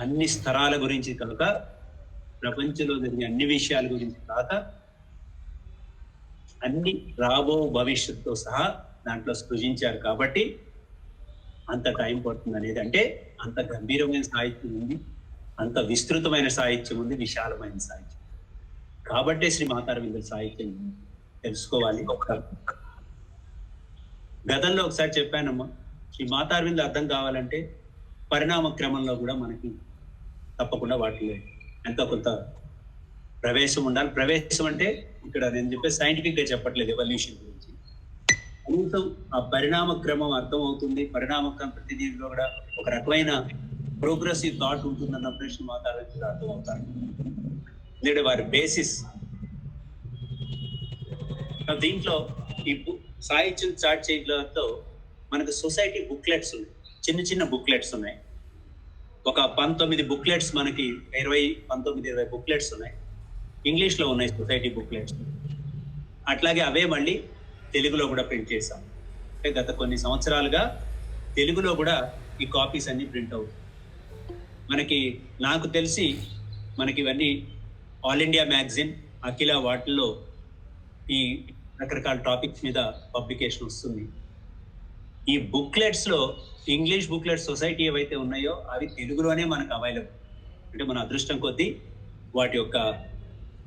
అన్ని స్తరాల గురించి కనుక, ప్రపంచంలో జరిగే అన్ని విషయాల గురించి కాక, అన్ని రాబో భవిష్యత్తుతో సహా దాంట్లో సృజించారు కాబట్టి అంత టైం పడుతుంది అనేది. అంటే అంత గంభీరమైన సాహిత్యం ఉంది, అంత విస్తృతమైన సాహిత్యం ఉంది, విశాలమైన సాహిత్యం. కాబట్టే శ్రీ మాతారవిందుల సాహిత్యం తెలుసుకోవాలి. గతంలో ఒకసారి చెప్పానమ్మా, శ్రీ మాతారవిందులు అర్థం కావాలంటే పరిణామ క్రమంలో కూడా మనకి తప్పకుండా వాటిలో ఎంతో కొంత ప్రవేశం ఉండాలి. ప్రవేశం అంటే ఇక్కడ నేను చెప్పే సైంటిఫిక్ గా చెప్పట్లేదు ఎవల్యూషన్ గురించి. కనీసం ఆ పరిణామ క్రమం అర్థం అవుతుంది. పరిణామ క్రమం ప్రతి దీనిలో కూడా ఒక రకమైన ప్రోగ్రెసివ్ థాట్ ఉంటుందన్న ప్రశ్న మాతారవిందులు అర్థం అవుతారు. ఎందుకంటే వారి బేసిస్ దీంట్లో ఈ సాహిత్యం స్టార్ట్ చేయడంతో మనకు సొసైటీ బుక్లెట్స్ ఉన్నాయి, చిన్న చిన్న బుక్లెట్స్ ఉన్నాయి. ఒక 19 బుక్లెట్స్ మనకి 19-20 బుక్లెట్స్ ఉన్నాయి. ఇంగ్లీష్ లో ఉన్నాయి సొసైటీ బుక్లెట్స్. అట్లాగే అవే మళ్ళీ తెలుగులో కూడా ప్రింట్ చేశాం. అంటే గత కొన్ని సంవత్సరాలుగా తెలుగులో కూడా ఈ కాపీస్ అన్ని ప్రింట్ అవుతాయి. మనకి నాకు తెలిసి మనకి ఇవన్నీ ఆల్ ఇండియా మ్యాగజైన్, అఖిల వాటిల్లో ఈ రకరకాల టాపిక్స్ మీద పబ్లికేషన్ వస్తుంది. ఈ బుక్లెట్స్ లో ఇంగ్లీష్ బుక్లెట్ సొసైటీ ఏవైతే ఉన్నాయో అవి తెలుగులోనే మనకు అవైలబుల్. అంటే మన అదృష్టం కొద్దీ వాటి యొక్క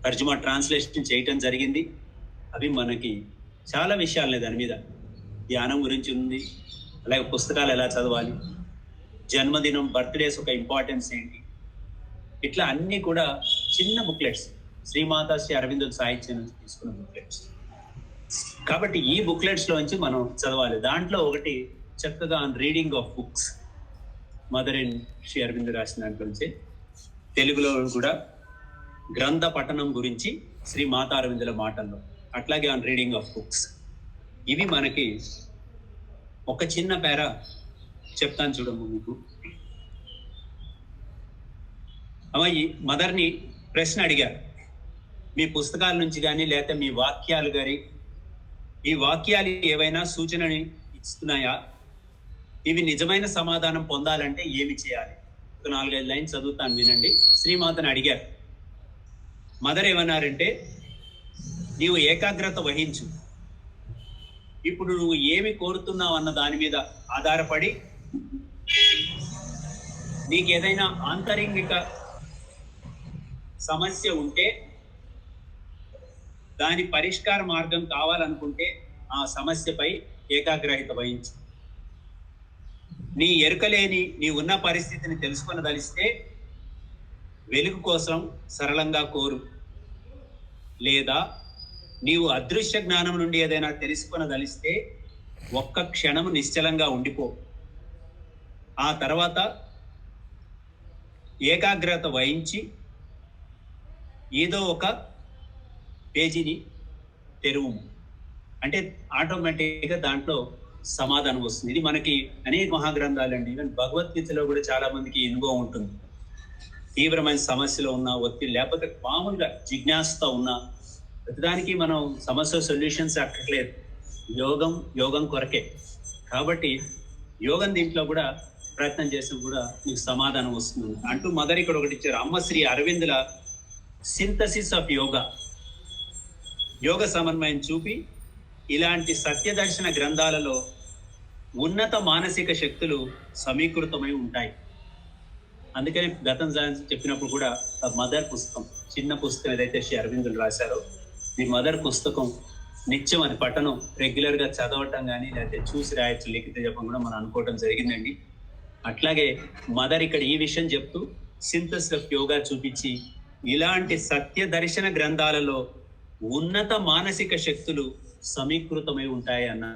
తర్జుమా ట్రాన్స్లేషన్ చేయటం జరిగింది. అవి మనకి చాలా విషయాలు దాని మీద ధ్యానం గురించి ఉంది, అలాగే పుస్తకాలు ఎలా చదవాలి, జన్మదినం, బర్త్డేస్ ఒక ఇంపార్టెన్స్ ఏంటి, ఇట్లా అన్ని కూడా చిన్న బుక్లెట్స్, శ్రీమాత శ్రీ అరవిందుల సాహిత్యం నుంచి తీసుకున్న బుక్లెట్స్. కాబట్టి ఈ బుక్లెట్స్ లోంచి మనం చదవాలి. దాంట్లో ఒకటి చక్కగా on reading of books, Mother and Shri Aravind రాసిన దాంట్లోంచి తెలుగులో కూడా గ్రంథ పఠనం గురించి శ్రీ మాతా అరవిందుల మాటల్లో, అట్లాగే ఆన్ రీడింగ్ ఆఫ్ బుక్స్. ఇవి మనకి ఒక చిన్న పేరా చెప్తాను చూడము మీకు. అమ్మ, ఈ మదర్ని ప్రశ్న అడిగారు, మీ పుస్తకాల నుంచి కానీ లేకపోతే మీ వాక్యాలు కానీ, ఈ వాక్యాలు ఏవైనా సూచనని ఇస్తున్నాయా? ఇవి నిజమైన సమాధానం పొందాలంటే ఏమి చేయాలి? ఒక 4-5 లైన్స్ చదువుతాను, వినండి. శ్రీమాతను అడిగారు. మదర్ ఏమన్నారంటే, నీవు ఏకాగ్రత వహించు. ఇప్పుడు నువ్వు ఏమి కోరుతున్నావు అన్న దాని మీద ఆధారపడి నీకు ఏదైనా ఆంతరింగిక సమస్య ఉంటే, దాని పరిష్కార మార్గం కావాలనుకుంటే ఆ సమస్యపై ఏకాగ్రత వహించు. నీ ఎరుకలేని నీ ఉన్న పరిస్థితిని తెలుసుకొనదలిస్తే వెలుగు కోసం సరళంగా కోరు, లేదా నీవు అదృశ్య జ్ఞానం నుండి ఏదైనా తెలుసుకొనదలిస్తే ఒక్క క్షణము నిశ్చలంగా ఉండిపో. ఆ తర్వాత ఏకాగ్రత వహించి ఏదో ఒక పేజీని తెరువు. అంటే ఆటోమేటిక్గా దాంట్లో సమాధానం వస్తుంది. ఇది మనకి అనేక మహాగ్రంథాలండి, ఈవెన్ భగవద్గీతలో కూడా చాలా మందికి అనుభవం ఉంటుంది. తీవ్రమైన సమస్యలో ఉన్న ఒత్తిడి, లేకపోతే మామూలుగా జిజ్ఞాసతో ఉన్న ప్రతిదానికి మనం సమస్య సొల్యూషన్స్ అక్కర్లేదు, యోగం కొరకే. కాబట్టి యోగం దీంట్లో కూడా ప్రయత్నం చేసిన కూడా మీకు సమాధానం వస్తుంది అంటూ మదర్ ఇక్కడ ఒకటి ఇచ్చారు. అమ్మ శ్రీ అరవిందుల సింథసిస్ ఆఫ్ యోగా, యోగ సమన్వయం చూపి ఇలాంటి సత్యదర్శన గ్రంథాలలో ఉన్నత మానసిక శక్తులు సమీకృతమై ఉంటాయి. అందుకని గతం చెప్పినప్పుడు కూడా మదర్ పుస్తకం, చిన్న పుస్తకం ఏదైతే శ్రీ అరవిందులు రాశారో, ఈ మదర్ పుస్తకం నిత్యం అది పఠనం, రెగ్యులర్ గా చదవటం కానీ లేకపోతే చూసి రాయొచ్చు, లిఖిత జపం కూడా మనం అనుకోవటం జరిగిందండి. అట్లాగే మదర్ ఇక్కడ ఈ విషయం చెప్తూ సింథసిస్ ఆఫ్ యోగా చూపించి ఇలాంటి సత్య దర్శన గ్రంథాలలో ఉన్నత మానసిక శక్తులు సమీకృతమై ఉంటాయి అన్న.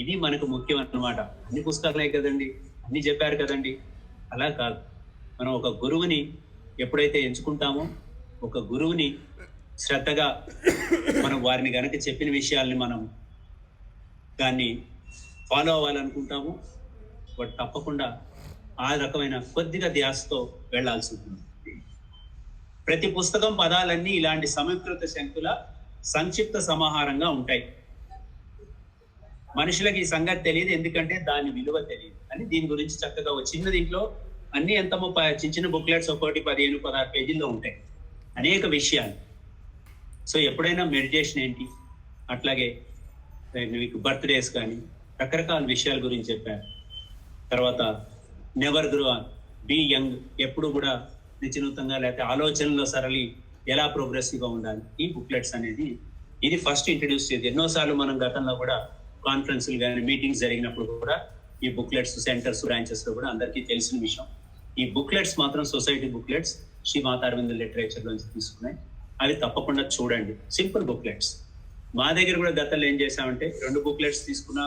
ఇది మనకు ముఖ్యం అన్నమాట. అన్ని పుస్తకాలే కదండి, అన్ని చెప్పారు కదండి, అలా కాదు. మనం ఒక గురువుని ఎప్పుడైతే ఎంచుకుంటామో, ఒక గురువుని శ్రద్ధగా మనం వారిని గనక చెప్పిన విషయాల్ని మనం దాన్ని ఫాలో అవ్వాలనుకుంటాము, బట్ తప్పకుండా ఆ రకమైన కొద్దిగా ధ్యాసతో వెళ్లాల్సి ఉంటుంది. ప్రతి పుస్తకం పదాలన్నీ ఇలాంటి సమీకృత శక్తుల సంక్షిప్త సమాహారంగా ఉంటాయి. మనుషులకి ఈ సంగతి తెలియదు, ఎందుకంటే దాని విలువ తెలియదు అని దీని గురించి చక్కగా ఒక చిన్న దీంట్లో అన్ని ఎంతమో చిన్న చిన్న బుక్లెట్స్ ఒకటి 15-16 పేజీల్లో ఉంటాయి, అనేక విషయాలు. సో ఎప్పుడైనా మెడిటేషన్ ఏంటి, అట్లాగే మీకు బర్త్డేస్ కానీ రకరకాల విషయాల గురించి చెప్పారు. తర్వాత never grow on, be young, ఎప్పుడు కూడా నిశ్చితంగా లేకపోతే ఆలోచనలో సరళి ఎలా ప్రోగ్రెసివ్గా ఉండాలి, ఈ బుక్లెట్స్ అనేది ఇది ఫస్ట్ ఇంట్రడ్యూస్ చేసి ఎన్నోసార్లు మనం గతంలో కూడా కాన్ఫరెన్స్లు కానీ మీటింగ్స్ జరిగినప్పుడు కూడా ఈ బుక్లెట్స్ సెంటర్స్ బ్రాంచెస్ లో కూడా అందరికీ తెలిసిన విషయం. ఈ బుక్లెట్స్ మాత్రం సొసైటీ బుక్లెట్స్ శ్రీ మాతా అరవింద లిటరేచర్ నుంచి తీసుకున్నాయి. అవి తప్పకుండా చూడండి, సింపుల్ బుక్లెట్స్. మా దగ్గర కూడా గతంలో ఏం చేసామంటే 2 బుక్లెట్స్ తీసుకున్న,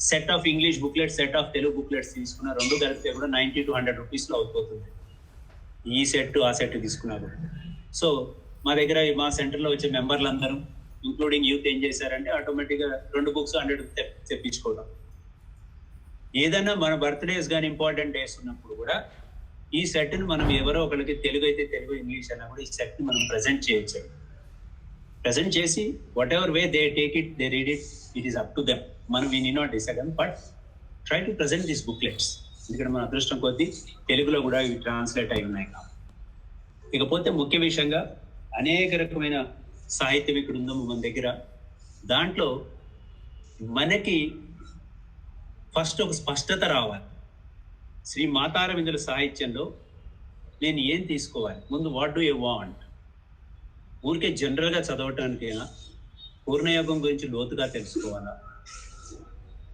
set of English booklets, set of Telugu booklets తీసుకున్న, 2 కలిపితే కూడా 90 to 100 రూపీస్లో అవుతుంది. ఈ సెట్ ఆ సెట్ తీసుకున్నారు. సో మా దగ్గర మా సెంటర్లో వచ్చే మెంబర్లందరూ ఇంక్లూడింగ్ యూత్ ఏం చేశారంటే ఆటోమేటిక్గా 2 బుక్స్ 100 తెప్పించుకోవడం. ఏదైనా మన బర్త్డేస్ కానీ ఇంపార్టెంట్ డేస్ ఉన్నప్పుడు కూడా ఈ సెట్ని మనం ఎవరో ఒకరికి, తెలుగు అయితే తెలుగు, ఇంగ్లీష్ అయినా కూడా ఈ సెట్ని మనం ప్రజెంట్ చేయొచ్చు. ప్రజెంట్ చేసి whatever way they take it, they read it, it is up to them. మనం we need not decide, but try to present these booklets. ఎందుకంటే మన అదృష్టం కొద్దీ తెలుగులో కూడా ఇవి ట్రాన్స్లేట్ అయి ఉన్నాయి. ఇకపోతే ముఖ్య విషయంగా అనేక రకమైన సాహిత్యం ఇక్కడ ఉందో మన దగ్గర. దాంట్లో మనకి ఫస్ట్ ఒక స్పష్టత రావాలి. శ్రీ మాతా అరవిందుల సాహిత్యంలో నేను ఏం తీసుకోవాలి, ముందు వాట్ డూ యూ వాంట్. ఊరికే జనరల్గా చదవటానికైనా, పూర్ణయోగం గురించి లోతుగా తెలుసుకోవాలా,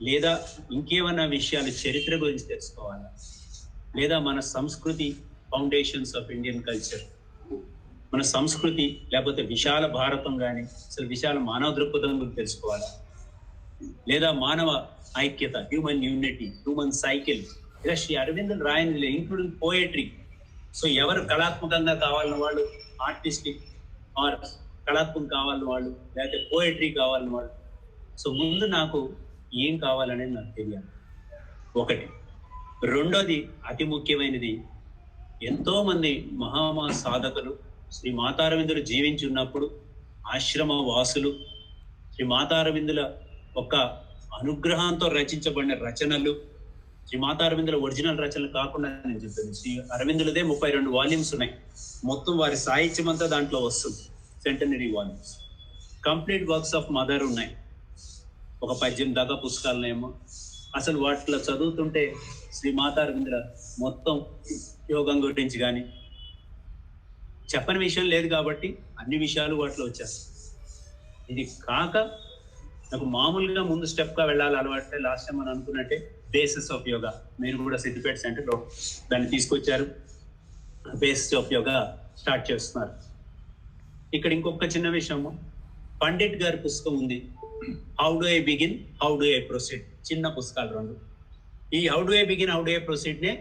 లేదా ఇంకేమన్నా విషయాలు చరిత్ర గురించి తెలుసుకోవాలా, లేదా మన సంస్కృతి, ఫౌండేషన్స్ ఆఫ్ ఇండియన్ కల్చర్, మన సంస్కృతి, లేకపోతే విశాల భారతం కానీ అసలు విశాల మానవ దృక్పథం గురించి తెలుసుకోవాలా, లేదా మానవ ఐక్యత, హ్యూమన్ యూనిటీ, హ్యూమన్ సైకిల్, ఇలా శ్రీ అరవిందన్ రాయని ఇంక్లూడింగ్ పోయట్రీ. సో ఎవరు కళాత్మకంగా కావాలని వాళ్ళు, ఆర్టిస్టిక్ ఆర్ కళాత్మకం కావాలని వాళ్ళు, లేకపోతే పోయట్రీ కావాలని వాళ్ళు. సో ముందు నాకు ఏం కావాలనేది నాకు తెలియాలి, ఒకటి. రెండోది అతి ముఖ్యమైనది, ఎంతో మంది మహామా సాధకులు శ్రీ మాతా అరవిందులు జీవించి ఉన్నప్పుడు ఆశ్రమ వాసులు శ్రీ మాతా అరవిందుల ఒక అనుగ్రహంతో రచించబడిన రచనలు, శ్రీ మాతా అరవిందుల ఒరిజినల్ రచనలు కాకుండా నేను చెప్తాను, శ్రీ అరవిందులదే 32 వాల్యూమ్స్ ఉన్నాయి. మొత్తం వారి సాహిత్యం అంతా దాంట్లో వస్తుంది, centenary volumes. Complete works of mother ఉన్నాయి, ఒక 18 దాకా పుస్తకాలనేమో. అసలు వాటిలో చదువుతుంటే శ్రీ మాతా అరవిందుల మొత్తం యోగం గురించి కానీ చెప్పని విషయం లేదు కాబట్టి అన్ని విషయాలు వాటిలో వచ్చేస్తాయి. ఇది కాక నాకు మామూలుగా ముందు స్టెప్గా వెళ్ళాలి అలవాటే. లాస్ట్ టైం మనం అనుకున్నట్టే బేసిస్ ఆఫ్ యోగా, మీరు కూడా సిద్దిపేట సెంటర్లో దాన్ని తీసుకొచ్చారు. బేసిస్ ఆఫ్ యోగా స్టార్ట్ చేస్తున్నారు. ఇక్కడ ఇంకొక చిన్న విషయము, పండిట్ గారి పుస్తకం ఉంది, how do I begin, how do I proceed. చిన్న పుస్తకాలు 2. ఈ how do I begin, how do I ప్రొసీడ్నే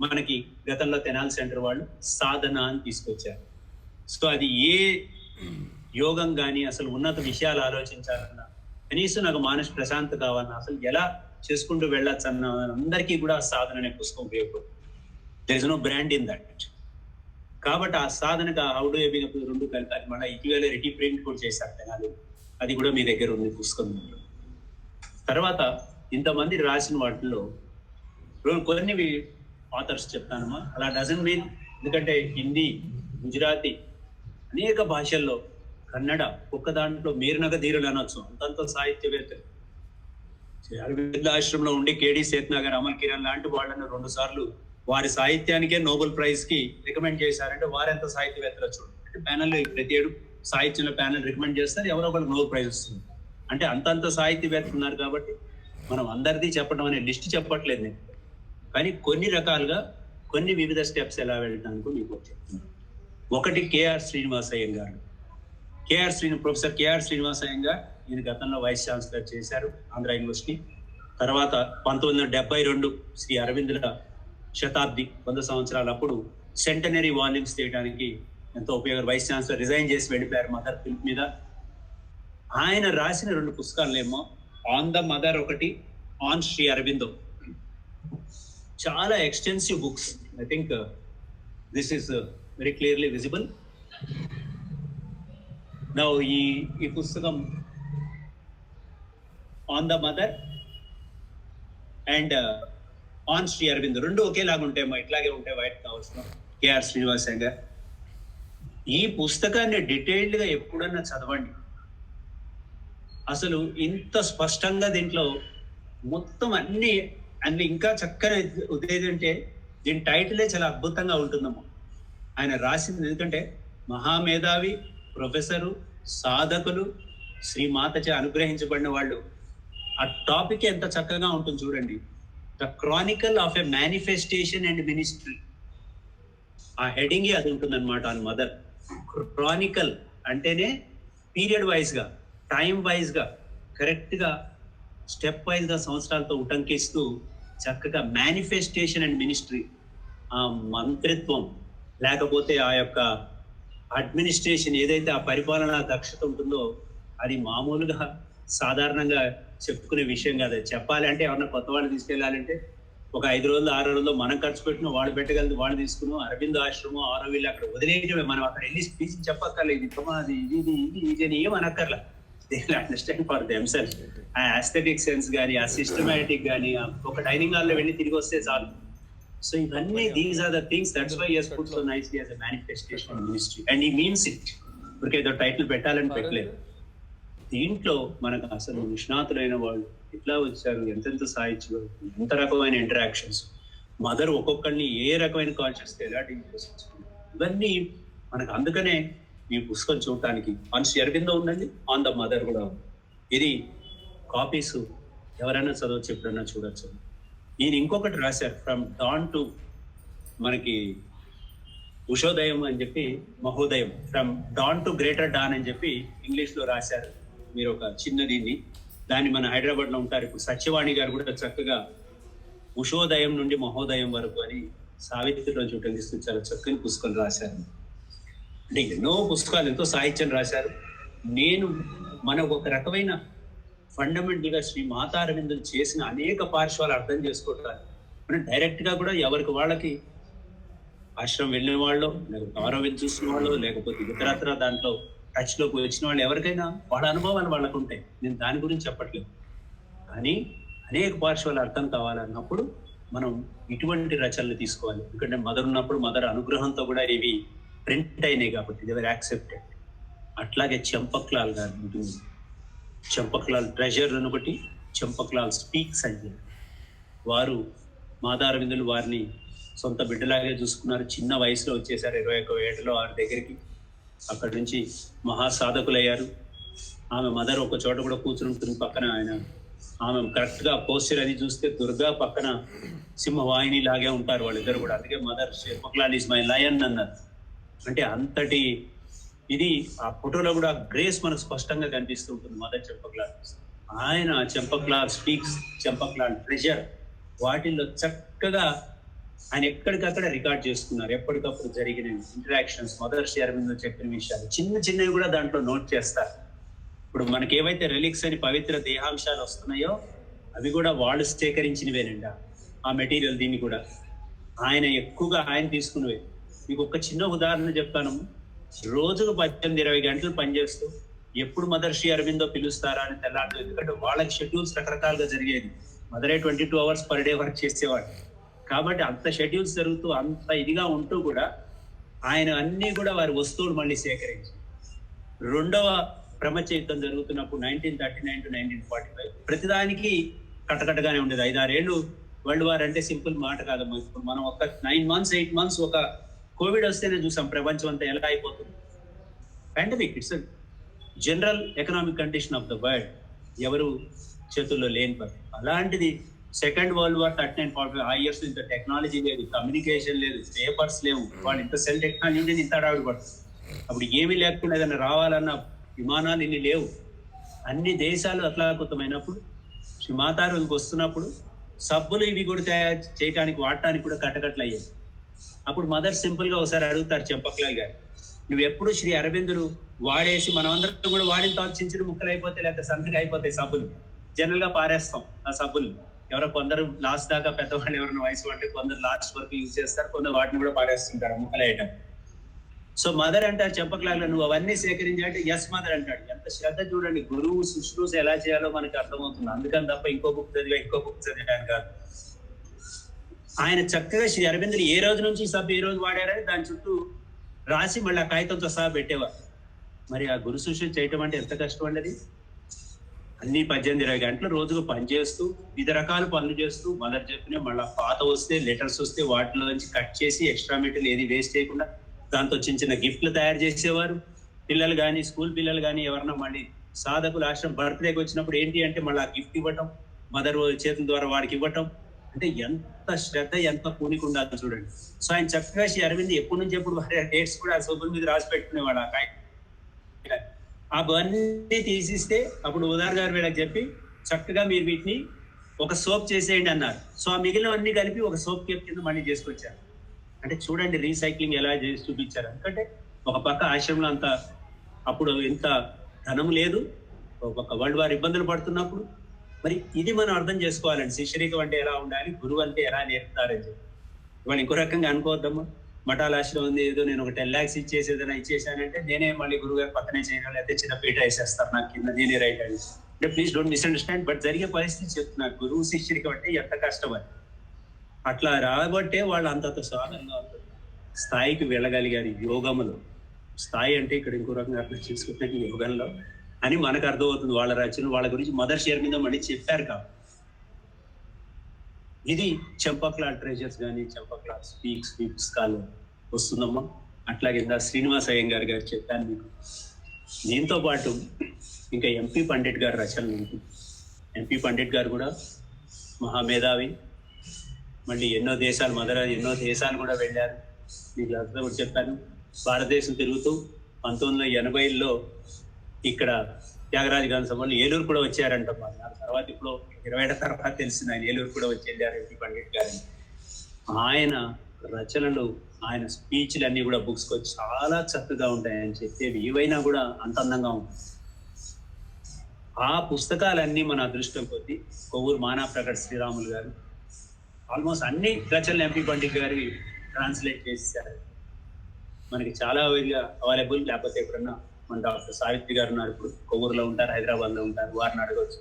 మనకి గతంలో తెనాలి సెంటర్ వాళ్ళు సాధన అని తీసుకొచ్చారు. సో అది ఏ యోగం కానీ అసలు ఉన్నత విషయాలు ఆలోచించాలన్నా, కనీసం నాకు మానసిక ప్రశాంతత కావాలన్నా, అసలు ఎలా చేసుకుంటూ వెళ్ళొచ్చు అన్న అందరికీ కూడా సాధన అనే పుస్తకం ఉపయోగపడుతుంది. There is no brand in that. కాబట్టి ఆ సాధనకు హౌ డు ఐ బిగిన్ 2 కలిపి అది మళ్ళీ ఇటీవల రీప్రింట్ కూడా చేశారు తెనాలి. అది కూడా మీ దగ్గర ఉంది పుస్తకం. తర్వాత ఇంతమంది రాసిన వాటిల్లో కొన్ని ఆథర్స్ చెప్తానమ్మా. అలా డజన్ మీన్, ఎందుకంటే హిందీ, గుజరాతీ, అనేక భాషల్లో, కన్నడ, ఒక్క దాంట్లో మీరునగ ధీరులు అనొచ్చు, అంతంత సాహిత్యవేత్తలు. అరవింద ఆశ్రమంలో ఉండి కేడి సేత్నాగర్, అమల్ కిరణ్ లాంటి వాళ్ళని 2 సార్లు వారి సాహిత్యానికే నోబెల్ ప్రైజ్ కి రికమెండ్ చేశారంటే వారెంత సాహిత్యవేత్తలు చూడండి. అంటే ప్యానెల్ ప్రతి ఏడు సాహిత్యంలో ప్యానెల్ రికమెండ్ చేస్తారు, ఎవరో ఒకరికి నోబెల్ ప్రైజ్ వస్తుంది. అంటే అంతంత సాహిత్యవేత్తలు ఉన్నారు కాబట్టి మనం అందరిది చెప్పడం అనే లిస్ట్ చెప్పట్లేదు నేను, కానీ కొన్ని రకాలుగా కొన్ని వివిధ స్టెప్స్ ఎలా వెళ్ళడానికి మీకు చెప్తున్నాను. ఒకటి కేఆర్ శ్రీనివాసయ్య గారు. ప్రొఫెసర్ కేఆర్ శ్రీనివాసయ్య గారు, ఈయన గతంలో వైస్ ఛాన్సలర్ చేశారు ఆంధ్ర యూనివర్సిటీ. తర్వాత 1972 శ్రీ అరవిందుల శతాబ్ది 100 సంవత్సరాలు అప్పుడు సెంటనరీ వాల్యూమ్స్ తీయడానికి ఎంతో ఉపయోగం. వైస్ ఛాన్సలర్ రిజైన్ చేసి వెళ్ళిపోయారు మదర్ పిలుపు మీద. ఆయన రాసిన 2 పుస్తకాలేమో ఆన్ ద మదర్ ఒకటి, ఆన్ శ్రీ అరవిందో. చాలా extensive books. I think this is very clearly visible now. ఈ పుస్తకం on the Mother and on Shri Aravind, రెండు ఒకేలాగా ఉంటాయేమో, ఇట్లాగే ఉంటాయి వైట్ కవర్స్ లో, కేఆర్ శ్రీనివాసన్ గారు. ఈ పుస్తకాన్ని డీటెయిల్డ్ గా ఎప్పుడన్నా చదవండి. అసలు ఇంత స్పష్టంగా దీంట్లో మొత్తం అన్ని ఇంకా చక్కని ఉద్దేశం అంటే దీని టైటిలే చాలా అద్భుతంగా ఉంటుందమ్మా ఆయన రాసింది. ఎందుకంటే మహామేధావి, ప్రొఫెసరు, సాధకులు, శ్రీమాతచే అనుగ్రహించబడిన వాళ్ళు. ఆ టాపిక్ ఎంత చక్కగా ఉంటుంది చూడండి. The Chronicle of a manifestation and ministry, ఆ హెడింగ్ అది ఉంటుంది అనమాట. ఆన్ మదర్ క్రానికల్ అంటేనే పీరియడ్ వైజ్ గా, టైం వైజ్ గా, కరెక్ట్ గా స్టెప్ వైజ్ గా సంవత్సరాలతో ఉటంకిస్తూ చక్కగా మేనిఫెస్టేషన్ అండ్ మినిస్ట్రీ, ఆ మంత్రిత్వం లేకపోతే ఆ యొక్క అడ్మినిస్ట్రేషన్ ఏదైతే ఆ పరిపాలనా దక్షత ఉంటుందో అది మామూలుగా సాధారణంగా చెప్పుకునే విషయం కాదు. చెప్పాలి అంటే ఎవరన్నా కొత్త వాళ్ళు తీసుకెళ్లాలంటే ఒక 5 రోజులు 6 రోజుల్లో మనం ఖర్చు పెట్టిన వాడు పెట్టగలదు, వాళ్ళు తీసుకున్నాం. అరవింద్ ఆశ్రమం ఆరోవిల్లు అక్కడ వదిలేయటమే, మనం అక్కడ వెళ్ళి స్పీచ్ చెప్పక్కర్లేదు, ఇది ఇది ఇది అని ఏం అనక్కర్లా. They understand for themself. ఆ ఆస్థెటిక్ సెన్స్ కానీ, ఆ సిస్టమేటిక్ కానీ, ఒక డైనింగ్ హాల్లో వెళ్ళి తిరిగి వస్తే చాలు. సో ఇవన్నీ these are the things, that's why he has put so nicely as a manifestation ministry and he means it. porque ఏదో టైటిల్ పెట్టాలని పెట్టలేదు. దీంట్లో మనకు అసలు నిష్ణాతులైన వాళ్ళు ఎట్లా వచ్చారు, ఎంతెంత సాహిత్యం, ఎంత రకమైన ఇంటరాక్షన్స్, మదర్ ఒక్కొక్కరిని ఏ రకమైన కాన్షియస్ ఎలా డీల్ చేస్తుంది, ఇవన్నీ మనకు. అందుకనే ఈ పుస్తకం చూడటానికి ఆన్ శ్రీ అరవిందో ఉందండి, ఆన్ ద మదర్ కూడా ఉంది. ఇది కాపీస్ ఎవరైనా చదవచ్చు, ఎప్పుడైనా చూడొచ్చు. ఈయన ఇంకొకటి రాశారు, ఫ్రమ్ డాన్ టు మనకి ఉషోదయం అని చెప్పి, మహోదయం, from dawn to greater dawn అని చెప్పి ఇంగ్లీష్ లో రాశారు. మీరు ఒక చిన్న దీన్ని, దాన్ని మన హైదరాబాద్ లో ఉంటారు ఇప్పుడు సత్యవాణి గారు కూడా చక్కగా ఉషోదయం నుండి మహోదయం వరకు అని సావిత్రిలో చూడగిస్తూ చాలా చక్కని పుస్తకాలు రాశారు. అంటే ఎన్నో పుస్తకాలు, ఎంతో సాహిత్యం రాశారు. నేను మనకు ఒక రకమైన ఫండమెంటల్ గా శ్రీ మాతా అరవిందం చేసిన అనేక పార్శ్వాలు అర్థం చేసుకోవటానికి మనం డైరెక్ట్ గా కూడా ఎవరికి వాళ్ళకి ఆశ్రమం వెళ్ళిన వాళ్ళు, లేకపోతే ఆరోగ్యం చూసిన వాళ్ళు, లేకపోతే ఇతరత్ర దాంట్లో టచ్ లోకి వచ్చిన వాళ్ళు, ఎవరికైనా వాళ్ళ అనుభవాలు వాళ్ళకు ఉంటాయి. నేను దాని గురించి చెప్పట్లేదు. కానీ అనేక పార్శ్వాలు అర్థం కావాలన్నప్పుడు మనం ఇటువంటి రచనలు తీసుకోవాలి. ఎందుకంటే మదర్ ఉన్నప్పుడు మదర్ అనుగ్రహంతో కూడా ఇవి ప్రింట్ అయినాయి కాబట్టి దే వర్ యాక్సెప్టెడ్. అట్లాగే చంపక్లాల్ గారు ఉంటుంది, చంపక్లాల్ ట్రెజర్ అని ఒకటి, చంపక్లాల్ స్పీక్స్ అని. వారు మాతా అరవిందులు వారిని సొంత బిడ్డలాగే చూసుకున్నారు. చిన్న వయసులో వచ్చేసారు, 21 ఏళ్ళలో వారి దగ్గరికి. అక్కడి నుంచి మహాసాధకులయ్యారు. ఆమె మదర్ ఒక చోట కూడా కూర్చుని ఉంటుంది పక్కన. ఆమె కరెక్ట్ గా పోస్టర్ అది చూస్తే దుర్గా పక్కన సింహవాహిని లాగే ఉంటారు వాళ్ళిద్దరు కూడా. అందుకే మదర్ చంపక్లాల్ ఈజ్ మై లయన్ అన్నారు. అంటే అంతటి ఇది ఆ ఫోటోలో కూడా గ్రేస్ మనకు స్పష్టంగా కనిపిస్తూ ఉంటుంది మదర్ చంపక్లాల్. ఆయన చంపక్లాల్ స్పీక్స్, చంపక్లాల్ ట్రెజర్, వాటిల్లో చక్కగా ఆయన ఎక్కడికక్కడ రికార్డ్ చేసుకున్నారు. ఎప్పటికప్పుడు జరిగిన ఇంటరాక్షన్స్, మదర్ శ్రీ అరవిందో చెప్పిన విషయాలు చిన్న చిన్నవి కూడా దాంట్లో నోట్ చేస్తారు. ఇప్పుడు మనకి ఏవైతే రిలిక్స్ అని పవిత్ర దేహాంశాలు వస్తున్నాయో అవి కూడా వాళ్ళు సేకరించినవేనండి. ఆ మెటీరియల్ దీన్ని కూడా ఆయన ఎక్కువగా ఆయన తీసుకునేవే. మీకు ఒక చిన్న ఉదాహరణ చెప్తాను. రోజుకు 18-20 గంటలు పనిచేస్తూ ఎప్పుడు మదర్ శ్రీ అరవిందో పిలుస్తారా అని తెల్లాడు. ఎందుకంటే వాళ్ళకి షెడ్యూల్స్ రకరకాలుగా జరిగేది. మదరే 22 అవర్స్ పర్ డే వర్క్ చేసేవాడు కాబట్టి అంత షెడ్యూల్స్ జరుగుతూ అంత ఇదిగా ఉంటూ కూడా ఆయన అన్ని కూడా వారి వస్తువులు మళ్ళీ సేకరించి, రెండవ ప్రపంచ యుద్ధం జరుగుతున్నప్పుడు 1939 to 1945 ప్రతిదానికి కట్టకట్టగానే ఉండేది. 5-6 ఏళ్ళు వరల్డ్ వార్ అంటే సింపుల్ మాట కాదమ్మా. ఇప్పుడు మనం ఒక 9 months 8 months ఒక కోవిడ్ వస్తేనే చూసాం ప్రపంచం అంతా ఎలా అయిపోతుంది. Pandemic, it's general economic condition of the world, ఎవరు చేతుల్లో లేని పని. అలాంటిది సెకండ్ వరల్డ్ వార్ 39-45 ఆ ఇయర్స్ ఇంత టెక్నాలజీ లేదు, కమ్యూనికేషన్ లేదు, పేపర్స్ లేవు. వాళ్ళు ఇంత సెల్ టెక్నాలజీ ఉంటే ఇంత అడావిడి పడుతుంది. అప్పుడు ఏమీ లేకుండా ఏదైనా రావాలన్న విమానాలు ఇన్ని లేవు. అన్ని దేశాలు అతలాకుతమైనప్పుడు శ్రీ మాతారులకు వస్తున్నప్పుడు సబ్బులు ఇవి కూడా తయారు చేయడానికి వాడటానికి కూడా కట్టకట్లు అయ్యాయి. అప్పుడు మదర్ సింపుల్ గా ఒకసారి అడుగుతారు చంపక్లాల్ గారు, నువ్వు ఎప్పుడు శ్రీ అరవిందులు వాడేసి మనం అందరం కూడా వాడిన తర్వాత చిన్న చిన్న ముక్కలు అయిపోతే లేకపోతే సంతగా అయిపోతాయి సబ్బులు, జనరల్ గా పారేస్తాం ఆ సబ్బులు. ఎవరో కొందరు లాస్ట్ దాకా పెద్దవాళ్ళు ఎవరైనా వయసు అంటే కొందరు లాస్ట్ వరకు యూజ్ చేస్తారు, కొందరు వాటిని కూడా పారేస్తుంటారు ముక్కలు వేయటం. సో మదర్ అంటారు చంపక్లాల్, నువ్వు అవన్నీ సేకరించాలంటే ఎస్ మదర్ అంటాడు. ఎంత శ్రద్ధ చూడండి, గురువు శుశ్రూష ఎలా చేయాలో మనకి అర్థమవుతుంది. అందుకని తప్ప ఇంకో బుక్ చదివా ఇంకో బుక్ చదివాను కాదు. ఆయన చక్కగా శ్రీ అరవిందులు ఏ రోజు నుంచి సభ ఏ రోజు వాడారని దాని చుట్టూ రాసి మళ్ళీ ఆ కాగితంతో సహా పెట్టేవారు. మరి ఆ గురు శిష్యులు చేయటం అంటే ఎంత కష్టం అండి అది. అన్ని 18-20 గంటలు రోజుకు పని చేస్తూ వివిధ రకాల పనులు చేస్తూ మొదటి చెప్పిన మళ్ళీ పాత వస్తే లెటర్స్ వస్తే వాటిలో నుంచి కట్ చేసి ఎక్స్ట్రా మెటీరియల్ ఏది వేస్ట్ చేయకుండా దాంతో చిన్న చిన్న గిఫ్ట్లు తయారు చేసేవారు. పిల్లలు కానీ స్కూల్ పిల్లలు కానీ ఎవరన్నా మళ్ళీ సాధకులు ఆశ్రమం బర్త్డేకి వచ్చినప్పుడు ఏంటి అంటే మళ్ళీ ఆ గిఫ్ట్ ఇవ్వటం, మదర్ చేతుల ద్వారా వాడికి ఇవ్వటం అంటే ఎంత శ్రద్ధ ఎంత పూనికి ఉండాలి చూడండి. సో ఆయన చక్కగా శ్రీ అరవింద్ ఎప్పటి నుంచి ఎప్పుడు డేట్స్ కూడా ఆ సోపుల మీద రాసి పెట్టుకునేవాడు. అవన్నీ తీసిస్తే అప్పుడు ఉదార్ గారు వీళ్ళకి చెప్పి చక్కగా మీరు వీటిని ఒక సోప్ చేసేయండి అన్నారు. సో ఆ మిగిలినవన్నీ కలిపి ఒక సోప్ కేప్ కింద మళ్ళీ చేసుకొచ్చారు. అంటే చూడండి రీసైక్లింగ్ ఎలా చేసి చూపించారు. ఎందుకంటే ఒక పక్క ఆశ్రమంలో అంత అప్పుడు ఇంత ధనం లేదు, ఒక వరల్డ్ వార్ ఇబ్బందులు పడుతున్నప్పుడు మరి ఇది మనం అర్థం చేసుకోవాలండి. శిష్యరికం అంటే ఎలా ఉండాలి, గురువు అంటే ఎలా నేర్పుతారని చెప్పి. ఇవాళ ఇంకో రకంగా అనుకోవద్దమ్మా, మఠాల ఆశ్రమం ఉంది ఏదో నేను ఒక 10 lakhs ఇచ్చేసి ఏదైనా ఇచ్చేసానంటే నేనే మళ్ళీ గురువు గారు పక్కనే చేయడం, లేకపోతే చిన్న పీట వేసేస్తారు నాకు కింద, నేనే రైట్ అని. అంటే ప్లీజ్ డోంట్ మిస్అండర్స్టాండ్, బట్ జరిగే పరిస్థితి చెప్తున్నారు. గురువు శిష్యుడికి అంటే ఎంత కష్టమని. అట్లా రాబట్టే వాళ్ళు అంత సాధనగా స్థాయికి వెళ్ళగలిగారు. యోగములో స్థాయి అంటే ఇక్కడ ఇంకో రకంగా అర్థం చేసుకుంటే యోగంలో అని మనకు అర్థమవుతుంది. వాళ్ళ రచన వాళ్ళ గురించి మదర్ షేర్ మీద మళ్ళీ చెప్పారు కాబట్టి. ఇది చెంపక్లాల్ ట్రెజర్స్ కానీ చెంపక్లాల్ స్పీక్స్ కాల్ వస్తుందమ్మా. అట్లాగే శ్రీనివాస అయ్యంగార్ గారు చెప్పాను మీకు. దీంతో పాటు ఇంకా ఎంపీ పండిట్ గారి రచనలు ఉంటుంది. ఎంపీ పండిట్ గారు కూడా మహామేధావి, మళ్ళీ ఎన్నో దేశాలు కూడా వెళ్ళారు. మీకు అర్థం కూడా చెప్పాను. భారతదేశం తిరుగుతూ 1980లో ఇక్కడ త్యాగరాజ గాంధీ సభలో ఏలూరు కూడా వచ్చారంట. తర్వాత ఇప్పుడు 20 ఏళ్ల తర్వాత తెలిసింది ఆయన ఏలూరు కూడా వచ్చి వెళ్ళారు ఎంపీ పండిట్ గారిని. ఆయన రచనలు ఆయన స్పీచ్లు అన్ని కూడా బుక్స్ కు చాలా చక్కగా ఉంటాయని చెప్పేవి ఏవైనా కూడా అంత అందంగా ఉంటాయి. ఆ పుస్తకాలన్నీ మన అదృష్టం కొద్దీ కొవ్వూరు మానా ప్రకట్ శ్రీరాములు గారు ఆల్మోస్ట్ అన్ని రచనలు ఎంపీ పండిట్ గారి ట్రాన్స్లేట్ చేశారు. మనకి చాలా అవైలబుల్. లేకపోతే ఎప్పుడన్నా మన డాక్టర్ సావిత్రి గారు ఉన్నారు, ఇప్పుడు కొవ్వూరులో ఉంటారు, హైదరాబాద్ లో ఉంటారు, వారిని అడగవచ్చు.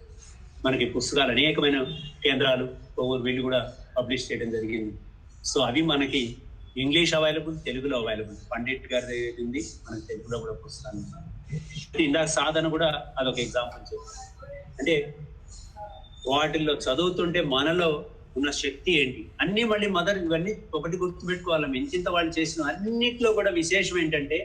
మనకి పుస్తకాలు అనేకమైన కేంద్రాలు కొవ్వూరు వీళ్ళు కూడా పబ్లిష్ చేయడం జరిగింది. సో అవి మనకి ఇంగ్లీష్ అవైలబుల్, తెలుగులో అవైలబుల్. పండిట్ గారి ఉంది, మనకి తెలుగులో కూడా పుస్తకాలు. ఇందాక సాధన కూడా అదొక ఎగ్జాంపుల్ చెప్పారు. అంటే వాటిల్లో చదువుతుంటే మనలో ఉన్న శక్తి ఏంటి అన్ని మళ్ళీ మదర్ ఇవన్నీ ఒకటి గుర్తుపెట్టుకోవాలి. ఇంత వాళ్ళు చేసిన అన్నిట్లో కూడా విశేషం ఏంటంటే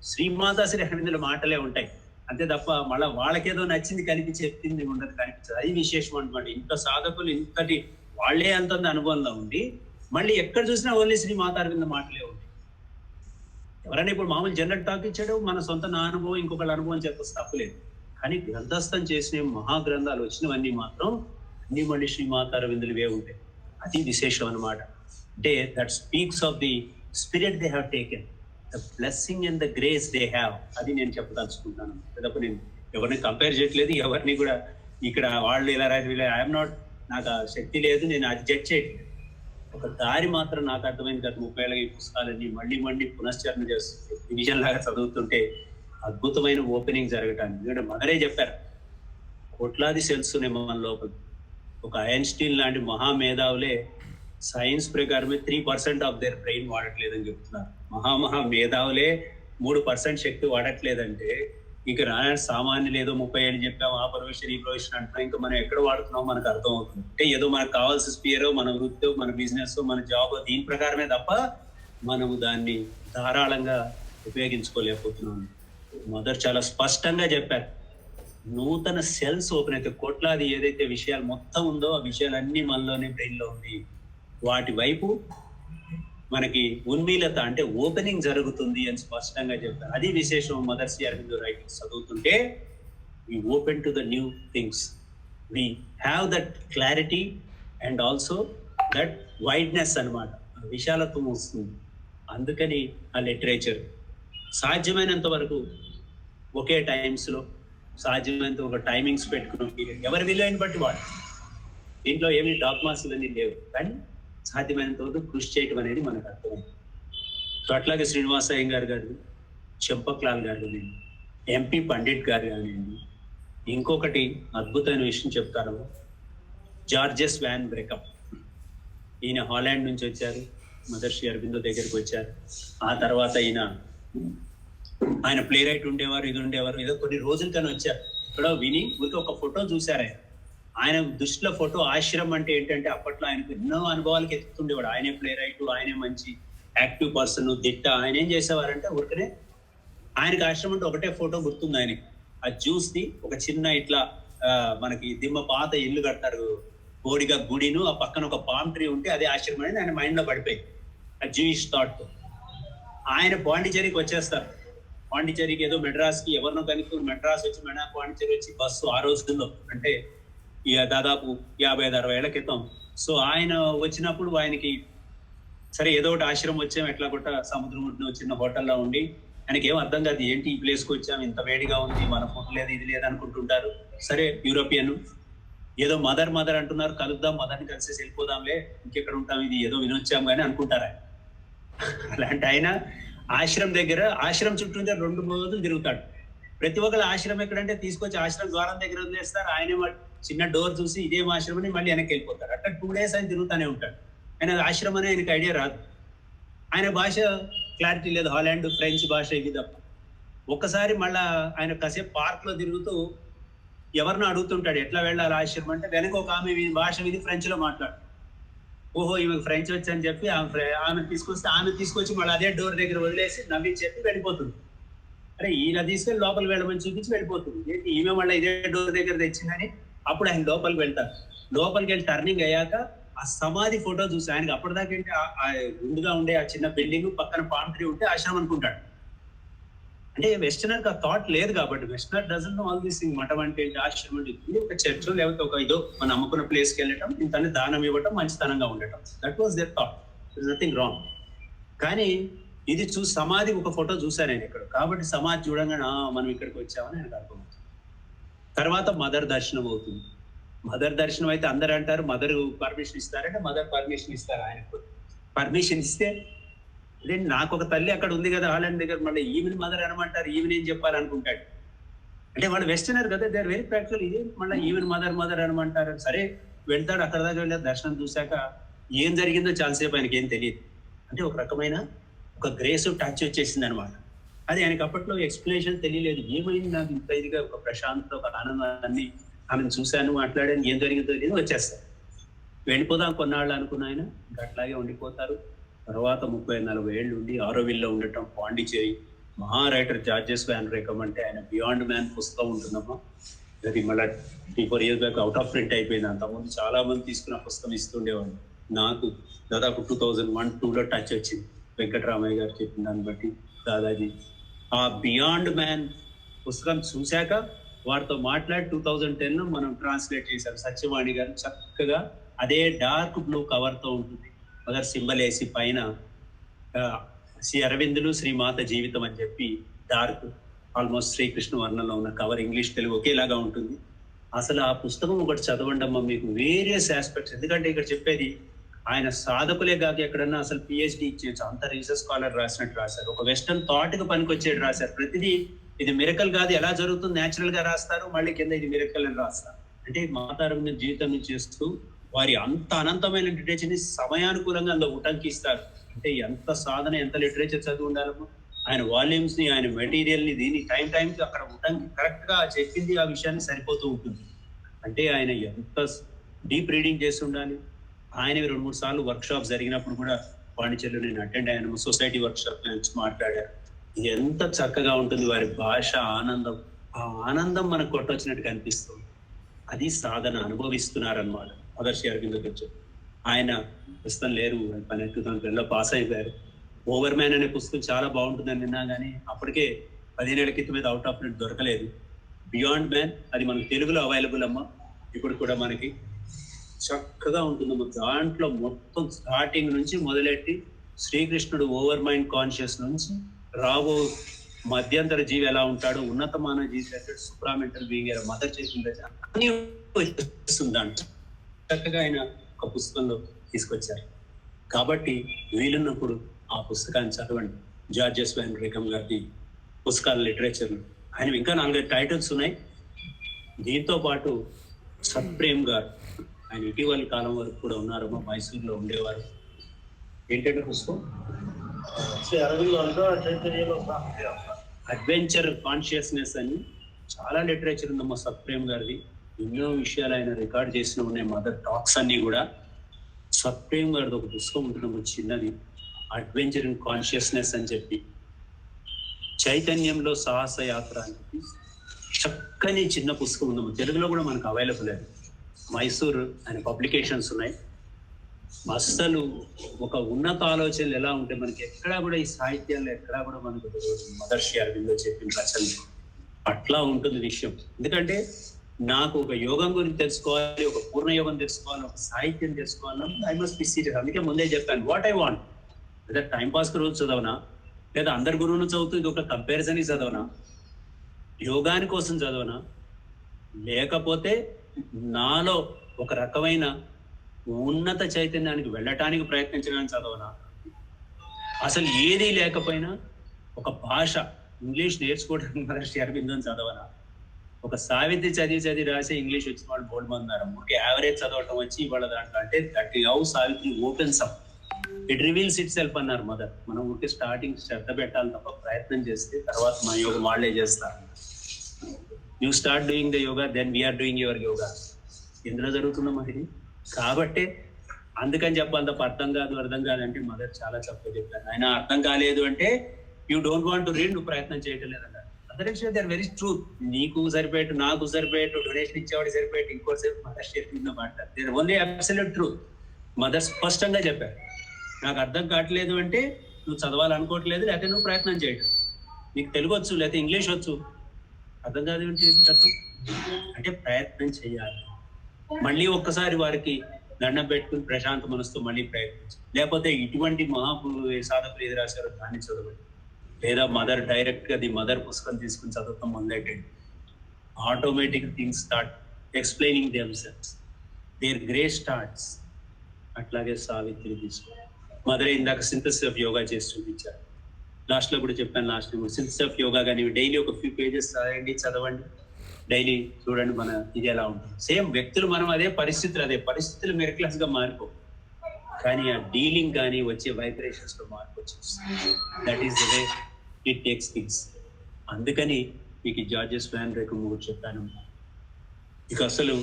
శ్రీమాతా శ్రీ అరవిందుల మాటలే ఉంటాయి అంతే తప్ప మళ్ళీ వాళ్ళకేదో నచ్చింది కలిపి చెప్పింది ఉండదు, కనిపించదు. అది విశేషం అనమాట. ఇంత సాధకులు ఇంతటి వాళ్లే అంత అనుభవంలో ఉండి మళ్ళీ ఎక్కడ చూసినా ఓన్లీ శ్రీ మాతా అరవింద మాటలే ఉంటాయి. ఎవరైనా ఇప్పుడు మామూలు జనరల్ టాక్ ఇచ్చాడు, మన సొంత నా అనుభవం ఇంకొకళ్ళ అనుభవం చెప్పేసి తప్పలేదు. కానీ గ్రంథస్థం చేసిన మహాగ్రంథాలు వచ్చినవన్నీ మాత్రం అన్ని మళ్ళీ శ్రీ మాతా అరవిందులవే ఉంటాయి. అది విశేషం అనమాట. అంటే that speaks of the spirit they have taken, the blessing and the grace they have. అది నేను చెప్పదలుచుకుంటాను. తప్ప నేను ఎవరిని కంపేర్ చేయట్లేదు, ఎవరిని కూడా ఇక్కడ వాళ్ళు ఇలా రాదు వీళ్ళు ఐఎమ్ నాట్, నాకు ఆ శక్తి లేదు, నేను అది జడ్జ్ చేయట్లేదు. ఒక దారి మాత్రం నాకు అర్థమైంది. గత 30 ఏళ్ళ ఈ పుస్తకాలన్నీ మళ్ళీ పునశ్చరణ చేస్తుంది. డివిజన్ లాగా చదువుతుంటే అద్భుతమైన ఓపెనింగ్ జరగటానికి. ఎందుకంటే మదరే చెప్పారు, కోట్లాది సెల్స్ ఉన్నాయి మన లోపల. ఒక ఐన్స్టీన్ లాంటి మహామేధావులే సైన్స్ ప్రకారమే 3% ఆఫ్ దేర్ బ్రెయిన్ వాడట్లేదని చెప్తున్నారు. మేధావులే 3% శక్తి వాడట్లేదంటే ఇంకా సామాన్యులు ఏదో 30 ఏళ్ళు చెప్పాము ఆ ప్రొఫెషన్ ఈ ప్రొఫెషన్ అంటున్నాం, ఇంకా మనం ఎక్కడ వాడుతున్నాం మనకు అర్థం అవుతుంది. అంటే ఏదో మనకు కావాల్సిన స్పియరో మన వృత్తో మన బిజినెస్ మన జాబ్ దీని ప్రకారమే తప్ప మనము దాన్ని ధారాళంగా ఉపయోగించుకోలేకపోతున్నాం. మదర్ చాలా స్పష్టంగా చెప్పారు, నూతన సెల్స్ ఓపెన్ అయితే కోట్లాది ఏదైతే విషయాలు మొత్తం ఉందో ఆ విషయాలన్నీ మనలోనే బ్రెయిన్ లో ఉంది. వాటి వైపు మనకి ఉన్మీలత అంటే ఓపెనింగ్ జరుగుతుంది అని స్పష్టంగా చెప్తారు. అది విశేషం. మదర్ శ్రీ అరవిందో రైటింగ్స్ చదువుతుంటే we open to the new things, we have that clarity and also that wideness అనమాట, విశాలత్వం వస్తుంది. అందుకని ఆ లిటరేచర్ సాధ్యమైనంత వరకు ఒకే టైమ్స్లో సాధ్యమైనంత ఒక టైమింగ్స్ పెట్టుకుని ఎవరి విలువైన బట్టి వాడు, దీంట్లో ఏమి డాక్మాస్ ఇవన్నీ లేవు, కానీ సాధ్యమైనంత వరకు కృషి చేయటం అనేది మనకు అర్థమైంది. సో అట్లాగే శ్రీనివాస అయ్యంగార్ గారు, చెంపక్లాల్ గారు కానివ్వండి, ఎంపీ పండిట్ గారు కానివ్వండి. ఇంకొకటి అద్భుతమైన విషయం చెప్తారు, జార్జెస్ వ్యాన్ బ్రేకప్. ఈయన హాలాండ్ నుంచి వచ్చారు, మదర్షి అరబిందో దగ్గరికి వచ్చారు. ఆ తర్వాత ఆయన ప్లే రైట్ ఉండేవారు, ఇది ఉండేవారు, ఏదో కొన్ని రోజుల కన్నా వచ్చారు. ఇక్కడ విని ఊరికి ఒక ఫోటో చూశారు. ఆయన దృష్టిలో ఫోటో ఆశ్రమం అంటే ఏంటంటే అప్పట్లో ఆయనకు ఎన్నో అనుభవాలకి ఎత్తుతుండేవాడు. ఆయనే ప్లే రైట్, ఆయనే మంచి యాక్టివ్ పర్సన్, దిట్ట. ఆయన ఏం చేసేవారంటే ఊరికనే ఆయనకి ఆశ్రమం అంటే ఒకటే ఫోటో గుర్తుంది ఆయనకి. అది చూసి ఒక చిన్న ఇట్లా మనకి దిమ్మ పాత ఇల్లు కడతారు, బోడిగా గుడిను, ఆ పక్కన ఒక పామ్ ట్రీ ఉంటే అదే ఆశ్రమం అనేది ఆయన మైండ్ లో పడిపోయి ఆ జూయిష్ థాట్. ఆయన పాండిచేరికి వచ్చేస్తారు. పాండిచేరికి ఏదో మెడ్రాస్కి ఎవరినో కనుక మెడ్రాస్ వచ్చి పాండిచేరి వచ్చి బస్సు ఆ రోజుల్లో అంటే ఇక దాదాపు 50-60 ఏళ్ల క్రితం. సో ఆయన వచ్చినప్పుడు ఆయనకి సరే ఏదో ఒకటి ఆశ్రమం వచ్చాం, ఎట్లా కొట్ట సముద్రం ఒడ్డున చిన్న హోటల్లో ఉండి ఆయనకి ఏం అర్థం కాదు, ఏంటి ఈ ప్లేస్కి వచ్చాం, ఇంత వేడిగా ఉంది, మన ఫుడ్ లేదు, ఇది లేదు అనుకుంటుంటారు. సరే యూరోపియన్ ఏదో మదర్ అంటున్నారు, కలుద్దాం, మదర్ని కలిసేసి వెళ్ళిపోదాంలే, ఇంకెక్కడ ఉంటాం, ఇది ఏదో వినొచ్చాం కానీ అనుకుంటారా. అలాంటి ఆయన ఆశ్రమం చుట్టూ 2 రోజులు తిరుగుతాడు. ప్రతి ఒక్కరు ఆశ్రమం ఎక్కడంటే తీసుకొచ్చి ఆశ్రమం ద్వారం దగ్గర వదిలేస్తారు. ఆయనే చిన్న డోర్ చూసి ఇదేం ఆశ్రమం అని మళ్ళీ వెనక్కి వెళ్ళిపోతారు. అట్లా 2 days ఆయన తిరుగుతానే ఉంటాడు. ఆయన ఆశ్రమం అని ఆయనకి ఐడియా రాదు. ఆయన భాష క్లారిటీ లేదు, హాలాండ్ ఫ్రెంచ్ భాష ఇది తప్ప. ఒక్కసారి మళ్ళా ఆయన కాసేపు పార్క్ లో తిరుగుతూ ఎవరినో అడుగుతుంటాడు ఎట్లా వెళ్ళాలి ఆశ్రమం అంటే, వెనక ఒక ఆమె భాష విని ఫ్రెంచ్ లో మాట్లాడు. ఓహో ఈమెకు ఫ్రెంచ్ వచ్చి అని చెప్పి ఆమె తీసుకొచ్చి మళ్ళీ అదే డోర్ దగ్గర వదిలేసి నవ్వి చెప్పి వెళ్ళిపోతుంది. అరే ఈయన తీసుకెళ్ళి లోపలికి వెళ్ళమని చూపించి వెళ్ళిపోతుంది. ఏంటి ఈమె మళ్ళీ ఇదే డోర్ దగ్గర తెచ్చిందని అప్పుడు ఆయన లోపలికి వెళ్తారు. లోపలికి వెళ్ళి టర్నింగ్ అయ్యాక ఆ సమాధి ఫోటో చూసి ఆయనకి అప్పటిదాకా ఏంటి గుండుగా ఉండే ఆ చిన్న బిల్డింగ్ పక్కన పామ్ ట్రీ ఉంటే ఆశ్రమం అనుకుంటాడు. అంటే వెస్టర్నర్ కి ఆ థాట్ లేదు కాబట్టి, westerner doesn't know all this thing. మఠం అంటే ఏంటి, ఆశ్రమం అంటే ఒక చర్చ్ లేకపోతే ఒక ఇదో మనం నమ్ముకున్న ప్లేస్ కి వెళ్ళటం, ఇంతని దానం ఇవ్వటం, మంచితనంగా ఉండటం. That was their thought. There nothing wrong. కానీ ఇది చూసి సమాధి ఒక ఫోటో చూశాను నేను ఇక్కడ, కాబట్టి సమాధి చూడంగానే మనం ఇక్కడికి వచ్చామని ఆయనకు అర్థమవుతుంది. తర్వాత మదర్ దర్శనం అవుతుంది. మదర్ దర్శనం అయితే అందరు అంటారు మదర్ పర్మిషన్ ఇస్తారంటే మదర్ పర్మిషన్ ఇస్తారు. ఆయనకు పర్మిషన్ ఇస్తే అదే నాకు ఒక తల్లి అక్కడ ఉంది కదా హాలాండ్ దగ్గర, మళ్ళీ ఈమెన్ మదర్ అనమంటారు, ఈమెన్ ఏం చెప్పాలనుకుంటాడు. అంటే వాళ్ళు వెస్టర్నర్ కదా, దే ఆర్ వెరీ ప్రాక్టికల్. ఇదే మళ్ళీ ఈవెన్ మదర్ అనమంటారు. సరే వెళ్తాడు, అక్కడ దాకా వెళ్ళారు. దర్శనం చూశాక ఏం జరిగిందో చాలాసేపు ఆయనకి ఏం తెలియదు. అంటే ఒక రకమైన ఒక గ్రేస్ టచ్ వచ్చేసింది అనమాట. అది ఆయనకి అప్పట్లో ఎక్స్ప్లెనేషన్ తెలియలేదు. ఏమైంది నాకు ఇంత ఇదిగా ఒక ప్రశాంతత, ఒక ఆనందాన్ని ఆమెను చూశాను, మాట్లాడాను, ఏం జరిగిందో తెలియదు, వచ్చేస్తారు. వెళ్ళిపోదాం కొన్నాళ్ళు అనుకున్న ఆయన ఇంకా అట్లాగే ఉండిపోతారు. తర్వాత 30-40 ఏళ్ళు ఉండి ఆరోవిల్లో ఉండటం, పాండిచేరి. మహా రైటర్ జార్జెస్ వ్యాన్ రేకమ్ అంటే ఆయన బియాండ్ మ్యాన్ పుస్తకం ఉంటుందమ్మా. అది మళ్ళీ 3-4 years back out of print అయిపోయింది. అంతకుముందు చాలా మంది తీసుకున్న పుస్తకం ఇస్తుండేవాడు. నాకు దాదాపు 2001-2లో టచ్ వచ్చింది. వెంకటరామయ్య గారు చెప్పిన దాన్ని బట్టి దాదాజీ ఆ బియాండ్ మ్యాన్ పుస్తకం చూశాక వారితో మాట్లాడి 2010లో మనం ట్రాన్స్లేట్ చేశారు. సత్యవాణి గారు చక్కగా అదే డార్క్ బ్లూ కవర్తో ఉంటుంది, మదర్ సింబల్ వేసి పైన శ్రీ అరవిందులు శ్రీమాత జీవితం అని చెప్పి డార్క్ ఆల్మోస్ట్ శ్రీకృష్ణ వర్ణంలో ఉన్న కవర్, ఇంగ్లీష్ తెలుగు ఒకేలాగా ఉంటుంది. అసలు ఆ పుస్తకం ఒకటి చదవండి అమ్మా, మీకు వేరియస్ ఆస్పెక్ట్స్. ఎందుకంటే ఇక్కడ చెప్పేది ఆయన సాధకులే కాక ఎక్కడన్నా అసలు పిహెచ్డి ఇచ్చేయచ్చు, అంత రీసెర్చ్ స్కాలర్ రాసినట్టు రాశారు. ఒక వెస్టర్న్ థాట్ కి పనికొచ్చేది రాశారు. ప్రతిదీ ఇది మిరకల్ కాదు, ఎలా జరుగుతుంది న్యాచురల్ గా రాస్తారు, మళ్ళీ కింద ఇది మిరకల్ అని రాస్తారు. అంటే మాతారమైన జీవితం చేస్తూ వారి అంత అనంతమైన లిటరేచర్ ని సమయానుకూలంగా అందులో ఉటంకిస్తారు. అంటే ఎంత సాధన, ఎంత లిటరేచర్ చదివి ఉండాలమో. ఆయన వాల్యూమ్స్ ని, ఆయన మెటీరియల్ ని, దీన్ని టైంకి అక్కడ ఉటంకి కరెక్ట్ గా చెప్పింది ఆ విషయాన్ని సరిపోతూ ఉంటుంది. అంటే ఆయన ఎంత డీప్ రీడింగ్ చేసి ఉండాలి. ఆయన 2-3 సార్లు వర్క్ షాప్ జరిగినప్పుడు కూడా పాండిచేరిలో నేను అటెండ్ అయ్యాను. సొసైటీ వర్క్ షాప్ నుంచి మాట్లాడారు. ఎంత చక్కగా ఉంటుంది వారి భాష, ఆనందం. ఆ ఆనందం మనకు కొట్టొచ్చినట్టు కనిపిస్తుంది. అది సాధన అనుభవిస్తున్నారనమాట. మదర్షి అరవిందో వచ్చారు. ఆయన ప్రస్తుతం లేరు, 2012లో పాస్ అయిపోయారు. ఓవర్ మ్యాన్ అనే పుస్తకం చాలా బాగుంటుందని విన్నా కానీ అప్పటికే 15 ఏళ్ల క్రితం మీద అవుట్ ఆఫ్ ప్రింట్ దొరకలేదు. బియాండ్ మ్యాన్ అది మనకు తెలుగులో అవైలబుల్ అమ్మా. ఇప్పుడు కూడా మనకి చక్కగా ఉంటుందమ్మా. దాంట్లో మొత్తం స్టార్టింగ్ నుంచి మొదలెట్టి శ్రీకృష్ణుడు ఓవర్ మైండ్ కాన్షియస్ నుంచి రాబో మధ్యంతర జీవి ఎలా ఉంటాడు, ఉన్నత మానవ జీవి సూప్రామెంటల్ బీయింగ్ మదర్ చేసిన అన్ని దాంట్లో చక్కగా ఆయన ఒక పుస్తకంలో తీసుకొచ్చారు. కాబట్టి వీలున్నప్పుడు ఆ పుస్తకాన్ని చదవండి. జార్జెస్ వ్యాన్ రేకమ్ గారి పుస్తకాల లిటరేచర్. ఆయన ఇంకా 4-5 టైటిల్స్ ఉన్నాయి. దీంతో పాటు సత్ప్రేమ్ గారు ఆయన ఇటీవల కాలం వరకు కూడా ఉన్నారమ్మా, మైసూర్లో ఉండేవారు. ఏంటంటే పుస్తకం అడ్వెంచర్ కాన్షియస్నెస్ అని చాలా లిటరేచర్ ఉందమ్మా సత్ప్రేమ్ గారిది. ఎన్నో విషయాలు ఆయన రికార్డ్ చేసిన ఉన్నాయి, మదర్ టాక్స్ అన్ని కూడా. సత్ప్రేమ్ గారిది ఒక పుస్తకం ఉంటుందమ్మా చిన్నది, అడ్వెంచర్ ఇన్ కాన్షియస్నెస్ అని చెప్పి, చైతన్యంలో సాహస యాత్ర అని చెప్పి చక్కని చిన్న పుస్తకం ఉందమ్మా. తెలుగులో కూడా మనకు అవైలబుల్ అది. మైసూర్ ఆయన పబ్లికేషన్స్ ఉన్నాయి. అస్సలు ఒక ఉన్నత ఆలోచనలు ఎలా ఉంటాయి మనకి ఎక్కడా కూడా ఈ సాహిత్యాల్లో ఎక్కడా కూడా మనకు మహర్షి అరవిందో చెప్పిన రచనలు అట్లా ఉంటుంది విషయం. ఎందుకంటే నాకు ఒక యోగం గురించి తెలుసుకోవాలి, ఒక పూర్ణ యోగం తెలుసుకోవాలి, ఒక సాహిత్యం తెలుసుకోవాలన్నా ఐ మస్ట్ బి సీరియస్. అందుకే ముందే చెప్పాను వాట్ ఐ వాంట్. లేదా టైం పాస్ కి రోజు చదవనా, లేదా అందరి గురువును చదువుతూ ఇది ఒక కంపారిజన్ చదవనా, యోగాని కోసం చదవనా, లేకపోతే నాలో ఒక రకమైన ఉన్నత చైతన్యానికి వెళ్ళటానికి ప్రయత్నించడానికి చదవనా, అసలు ఏదీ లేకపోయినా ఒక భాష ఇంగ్లీష్ నేర్చుకోవడానికి మహర్షి అరవిందోని చదవనా, ఒక సావిత్రి చదివి రాసే ఇంగ్లీష్ వచ్చిన వాళ్ళు బోల్డ్ మంది ఉన్నారు. ఒక యావరేజ్ చదవటం వచ్చి ఇవాళ దాంట్లో అంటే that how Savitri opens up, it reveals it self అన్నారు మదర్. మనం ఊరికే స్టార్టింగ్ శ్రద్ధ పెట్టాలి తప్ప ప్రయత్నం చేస్తే తర్వాత మన యోగం వాళ్ళే చేస్తారు. You start doing the yoga then we are doing your yoga. ఎందులో జరుగుతుందమ్మా ఇది? కాబట్టి అందుకని చెప్పాలి తప్ప అర్థం కాదంటే మదర్ చాలా చక్కగా చెప్పారు. ఆయన అర్థం కాలేదు అంటే you don't want to read, నువ్వు ప్రయత్నం చేయటం లేదన్నారు. అదర్ విషయం దే ఆర్ వెరీ ట్రూత్. నీకు సరిపోయేట్టు, నాకు సరిపోయేట్టు, డొనేషన్ ఇచ్చేవాడు సరిపోయేట్టు, ఇంకోటి సరిపోయి మదర్ చెప్పిన మాట్లాడు. They are only absolute truth. Mother స్పష్టంగా చెప్పారు, నాకు అర్థం కావట్లేదు అంటే నువ్వు చదవాలనుకోవట్లేదు, లేకపోతే నువ్వు ప్రయత్నం చేయటం. నీకు తెలుగు వచ్చు, లేకపోతే ఇంగ్లీష్ వచ్చు, అర్థం కాదు ఏంటి అర్థం అంటే ప్రయత్నం చేయాలి. మళ్ళీ ఒక్కసారి వారికి దండం పెట్టుకుని ప్రశాంత మనసుతో మళ్ళీ ప్రయత్నించాలి. లేకపోతే ఇటువంటి సాధకులు ఏది రాశారో దాన్ని చదవండి, లేదా మదర్ డైరెక్ట్ గా ది మదర్ పుస్తకం తీసుకుని చదవటం మొదలెట్టండి. Automatic things start explaining themselves, there grey starts. అట్లాగే సావిత్రి తీసుకో. మదర్ ఇందాక సింథసిస్ ఆఫ్ యోగా చేసి చూపించారు. లాస్ట్ లో కూడా చెప్పాను, లాస్ట్ లో సింథసిస్ ఆఫ్ యోగా కానీ డైలీ ఒక ఫ్యూ పేజెస్ రాయండి, చదవండి, డైలీ చూడండి మన ఇది ఎలా ఉంటుంది. సేమ్ వ్యక్తులు మనం అదే పరిస్థితులు మిరక్లెస్ గా మారిపో, కానీ ఆ డీలింగ్ కానీ వచ్చే వైబ్రేషన్స్ లో మార్పు వచ్చేస్తుంది. That is the way it takes things. అందుకని మీకు జార్జెస్ వ్యాన్ రేక్ కూడా చెప్పాను. ఇక అసలు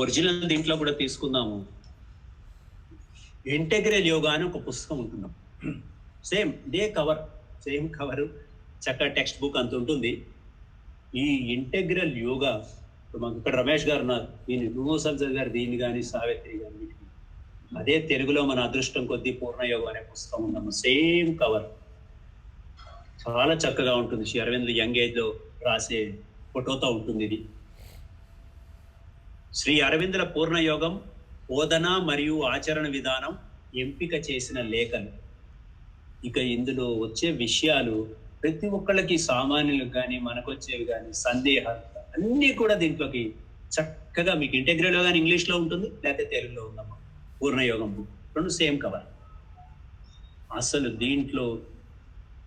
ఒరిజినల్ దీంట్లో కూడా తీసుకుందాము. ఇంటెగ్రల్ యోగా అని ఒక పుస్తకం ఉంటున్నాం, సేమ్ ఇదే కవర్, సేమ్ కవరు, చక్కగా టెక్స్ట్ బుక్ అంత ఉంటుంది. ఈ ఇంటెగ్రల్ యోగా మాకు ఇక్కడ రమేష్ గారు ఉన్నారు, దీన్ని నువ్వుసల్ చదివారు, దీన్ని కానీ సావిత్రి కానీ. అదే తెలుగులో మన అదృష్టం కొద్దీ పూర్ణయోగం అనే పుస్తకం ఉందమ్మ, సేమ్ కవర్, చాలా చక్కగా ఉంటుంది. శ్రీ అరవింద్ యంగ్ ఏజ్ లో రాసే ఫోటోతో ఉంటుంది ఇది. శ్రీ అరవిందుల పూర్ణయోగం బోధన మరియు ఆచరణ విధానం, ఎంపిక చేసిన లేఖలు. ఇక ఇందులో వచ్చే విషయాలు ప్రతి ఒక్కళ్ళకి, సామాన్యులకు కానీ మనకు వచ్చేవి కానీ సందేహాలు అన్నీ కూడా దీంట్లోకి చక్కగా మీకు ఇంటెగ్రల్ యోగా ఇంగ్లీష్ లో ఉంటుంది, లేకపోతే తెలుగులో ఉందమ్మా. పూర్ణయోగం రెండు సేమ్ కవర్. అసలు దీంట్లో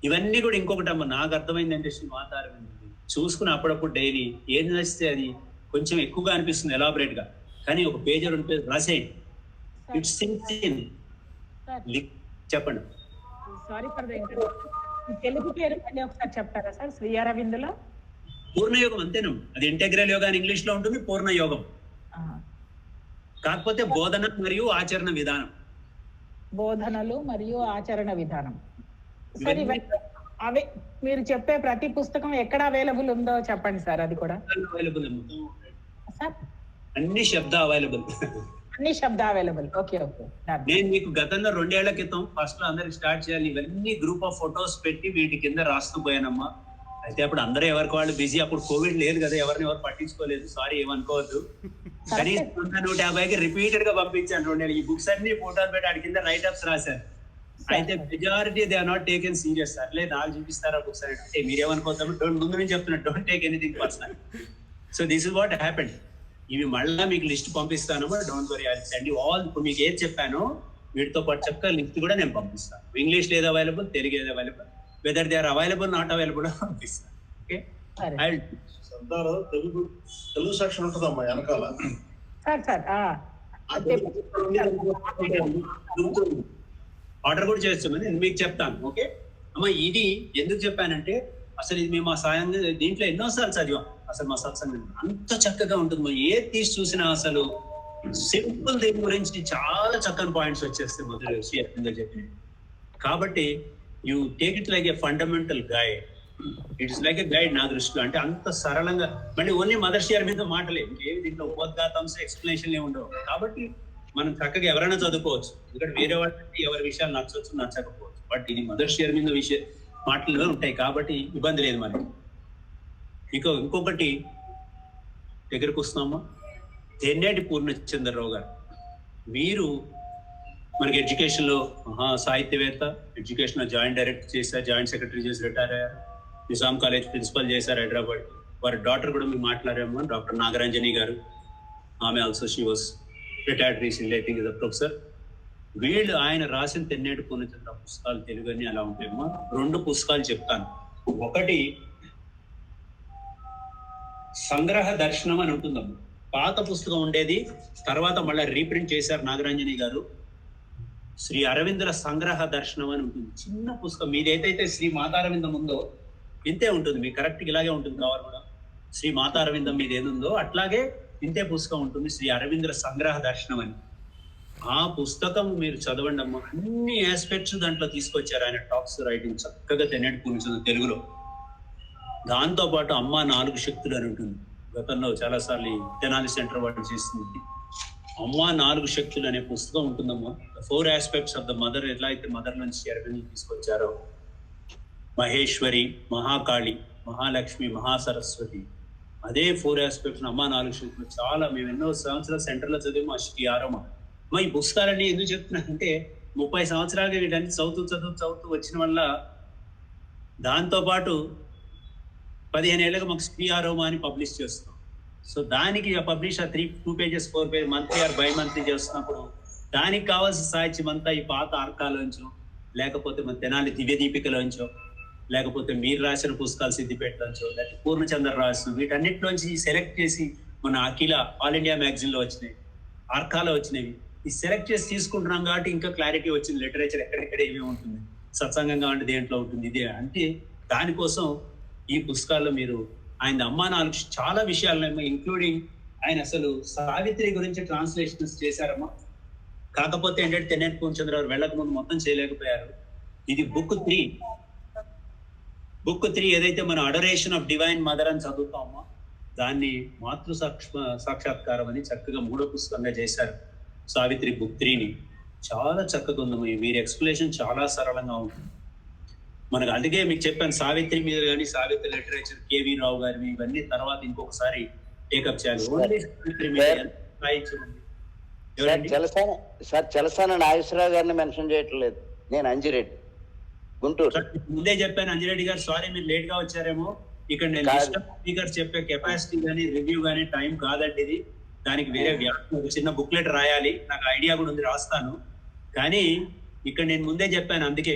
ఇవన్నీ కూడా ఇంకొకటి అమ్మ నాకు అర్థమైందంటే శ్రీ మాతారవింద్ చూసుకుని అప్పుడప్పుడు డైలీ ఏది నచ్చితే అది కొంచెం ఎక్కువగా అనిపిస్తుంది ఎలాబరేట్ గా, కానీ ఒక పేజర్ ఉంటే రాసేయండి. It's simple. చెప్పండి. Sorry for the interruption. Telugu పేరు మళ్ళీ ఒకసారి చెప్తారా సార్? శ్రీ అరవిందులో పూర్ణయోగం అంతేనా? అది ఇంటెగ్రల్ యోగా అని ఇంగ్లీష్ లో ఉంటుంది, పూర్ణయోగం. కాకపోతే బోధన మరియు ఆచరణ విధానం. బోధనలు మరియు ఆచరణ విధానం. సరే, అవి మీరు చెప్పే ప్రతి పుస్తకం ఎక్కడ అవైలబుల్ ఉందో చెప్పండి సార్. అది కూడా అవైలబుల్ సార్, అన్ని శబ్ద అవైలబుల్, అన్ని శబ్ద అవైలబుల్. Okay okay. నేను మీకు గతంలో 2 ఏళ్ల క్రితం ఫస్ట్ లో అందరికి స్టార్ట్ చేయాలి, ఇవన్నీ గ్రూప్ ఆఫ్ ఫొటోస్ పెట్టి వీటి కింద రాస్తూ పోయానమ్మా. అయితే అప్పుడు అందరూ ఎవరికి వాళ్ళు బిజీ, అప్పుడు కోవిడ్ లేదు కదా, ఎవరిని ఎవరు పట్టించుకోలేదు, సారీ ఏమనుకోవద్దు. కనీసం 150కి రిపీటెడ్ గా పంపించాను 2 ఏళ్ళు. ఈ బుక్స్ అన్ని ఫోటోలు పెట్టి వాడి కింద రైట్ అప్స్ రాశారు. అయితే majority they are not taken serious. అట్లే నాకు చూపిస్తారా బుక్స్ అంటే మీరేమనుకోతారు, ముందు నుంచి చెప్తున్నా, don't take anything personal. So this is what happened. ఇవి మళ్ళా మీకు లిస్ట్ పంపిస్తాను, don't worry, I will send you all. ఇప్పుడు మీకు ఏది చెప్పానో వీటితో పాటు చక్కగా లిస్ట్ కూడా నేను పంపిస్తాను. ఇంగ్లీష్ లేదు అవైలబుల్, తెలుగు ఏది available, whether they are available not available పంపిస్తాను. ఓకే, తెలుగు సెక్షన్ ఉంటుందమ్మా వెనకాల. సార్ ఆర్డర్ కూడా చేస్తామని నేను మీకు చెప్తాను. ఓకే అమ్మ, ఇది ఎందుకు చెప్పానంటే అసలు ఇది మేము ఆ సాయం దీంట్లో ఎన్నోసార్లు చదివాం. అసలు మా సత్సంగం అంత చక్కగా ఉంటుంది. ఏది తీసి చూసినా అసలు సింపుల్ దీని గురించి చాలా చక్కని పాయింట్స్ వచ్చేస్తాయి మొదలు చెప్పిన. కాబట్టి you take it like a fundamental guide. It's like A guide నా దృష్టిలో. అంటే అంత సరళంగా, మళ్ళీ ఓన్లీ మదర్ షియర్ మీద మాటలేదు, ఏమి దీంట్లో ఉపోద్ఘాతాంశ ఎక్స్ప్లెనేషన్లే ఉండవు. కాబట్టి మనం చక్కగా ఎవరైనా చదువుకోవచ్చు. ఎందుకంటే వేరే వాళ్ళకి ఎవరి విషయాలు నచ్చవచ్చు, నచ్చకపోవచ్చు. బట్ ఇది మదర్ షియర్ మీద మాటలు ఉంటాయి కాబట్టి ఇబ్బంది లేదు మనకి. ఇంకొకటి దగ్గరకు వస్తున్నామా, తెన్నేటి పూర్ణచంద్రరావు గారు. వీరు మనకి ఎడ్యుకేషన్ లో సాహిత్యవేత్త, ఎడ్యుకేషన్ లో జాయింట్ డైరెక్టర్ చేశారు, జాయింట్ సెక్రటరీ చేసి రిటైర్ అయ్యారు. నిజాం కాలేజ్ ప్రిన్సిపల్ చేశారు హైదరాబాద్. వారి డాటర్ కూడా మీరు మాట్లాడాము, డాక్టర్ నాగరంజని గారు. ఆమె also she was retired recently, I think is a professor. వీళ్ళు ఆయన రాసిన తెన్నేటి పూర్ణచంద్ర పుస్తకాలు తెలుగు అని అలా ఉంటాయమ్మా. 2 పుస్తకాలు చెప్తాను. ఒకటి సంగ్రహ దర్శనం అని ఉంటుందమ్మా. పాత పుస్తకం ఉండేది, తర్వాత మళ్ళీ రీప్రింట్ చేశారు నాగరంజని గారు. శ్రీ అరవిందుల సంగ్రహ దర్శనం అని ఉంటుంది. చిన్న పుస్తకం. మీదేదైతే శ్రీ మాతారవిందం ఉందో ఇంతే ఉంటుంది, మీకు కరెక్ట్ ఇలాగే ఉంటుంది కావాలి కూడా. శ్రీ మాతారవిందం మీద ఏదుందో అట్లాగే ఇంతే పుస్తకం ఉంటుంది, శ్రీ అరవిందుల సంగ్రహ దర్శనం అని. ఆ పుస్తకం మీరు చదవండి అమ్మా. అన్ని ఆస్పెక్ట్స్ దాంట్లో తీసుకొచ్చారు ఆయన. టాక్స్ రైటింగ్ చక్కగా తెన్నేటి పూర్ణచంద్ర తెలుగులో. దాంతో పాటు అమ్మ 4 శక్తులు అని ఉంటుంది. గతంలో చాలా సార్లు తెనాలి సెంటర్ వాటి చేస్తుంది. అమ్మ 4 శక్తులు అనే పుస్తకం ఉంటుందమ్మా. 4 ఆస్పెక్ట్స్ ఆఫ్ ద మదర్. ఎలా అయితే మదర్ నుంచి అరవింద్ తీసుకొచ్చారో, మహేశ్వరి, మహాకాళి, మహాలక్ష్మి, మహాసరస్వతి, అదే 4 ఆస్పెక్ట్స్ అమ్మ 4 శక్తులు. చాలా మేము ఎన్నో సంవత్సరాలు సెంటర్లో చదివాము. అష్టి ఆరమ్మ. ఈ పుస్తకాలన్నీ ఎందుకు చెప్తున్నానంటే 30 సంవత్సరాలుగా వీటన్ని చదువుతూ వచ్చిన వల్ల, దాంతో పాటు 15 ఏళ్ళగా మాకు శ్రీఆరోమా అని పబ్లిష్ చేస్తున్నాం. సో దానికి publish 2 pages 4 pages monthly or by monthly చేస్తున్నప్పుడు దానికి కావాల్సిన సాహిత్యం అంతా ఈ పాత ఆర్కాలోంచో, లేకపోతే మన తెనాలి దివ్య దీపికలోంచో, లేకపోతే మీరు రాసిన పుస్తకాలు సిద్దిపేటలోంచో, లేకపోతే పూర్ణచంద్ర రాసిన వీటన్నిటిలోంచి సెలెక్ట్ చేసి మన అఖిల ఆల్ ఇండియా మ్యాగజైన్ లో వచ్చినాయి, ఆర్కాలో వచ్చినవి ఈ సెలెక్ట్ చేసి తీసుకుంటున్నాం. కాబట్టి ఇంకా క్లారిటీ వచ్చింది. లిటరేచర్ ఎక్కడెక్కడ ఏమేమి ఉంటుంది, సత్సంగంగా అంటే దేంట్లో ఉంటుంది, ఇదే అంటే దానికోసం ఈ పుస్తకాల్లో మీరు ఆయన అమ్మ 4 చాలా విషయాలు, ఇంక్లూడింగ్ ఆయన అసలు సావిత్రి గురించి ట్రాన్స్లేషన్స్ చేశారమ్మా. కాకపోతే ఏంటంటే తెన్నేటి పూర్ణచంద్రరావు వెళ్ళక ముందు మొత్తం చేయలేకపోయారు. ఇది బుక్ 3 ఏదైతే మన అడరేషన్ ఆఫ్ డివైన్ మదర్ అని చదువుతామో దాన్ని మాతృ సాక్షాత్కారం అని చక్కగా 3వ పుస్తకంగా చేశారు. సావిత్రి బుక్ 3ని చాలా చక్కగా ఉంది. వీరి ఎక్స్ప్లెనేషన్ చాలా సరళంగా ఉంటుంది మనకు. అందుకే మీకు చెప్పాను, సావిత్రి మీద కానీ, సావిత్రి లిటరేచర్, కేవీ రావు గారివి ఇవన్నీ తర్వాత ఇంకొకసారి టేకప్ చేయాలి. ఓన్లీ సావిత్రి మీద చలసాన నాగేశ్వరరావు గారిని మెన్షన్ చేయట్లేదు. నేను అంజిరెడ్డి, గుంటూరు. ముందే చెప్పాను అంజిరెడ్డి గారు, సారీ మీరు లేట్ గా వచ్చారేమో. ఇక్కడ నేను స్పీకర్ చెప్పే కెపాసిటీ కానీ రివ్యూ కానీ టైం కాదండి ఇది. దానికి వేరే చిన్న బుక్లెట్ రాయాలి. నాకు ఐడియా కూడా ఉంది, రాస్తాను. కానీ ఇక్కడ నేను ముందే చెప్పాను, అందుకే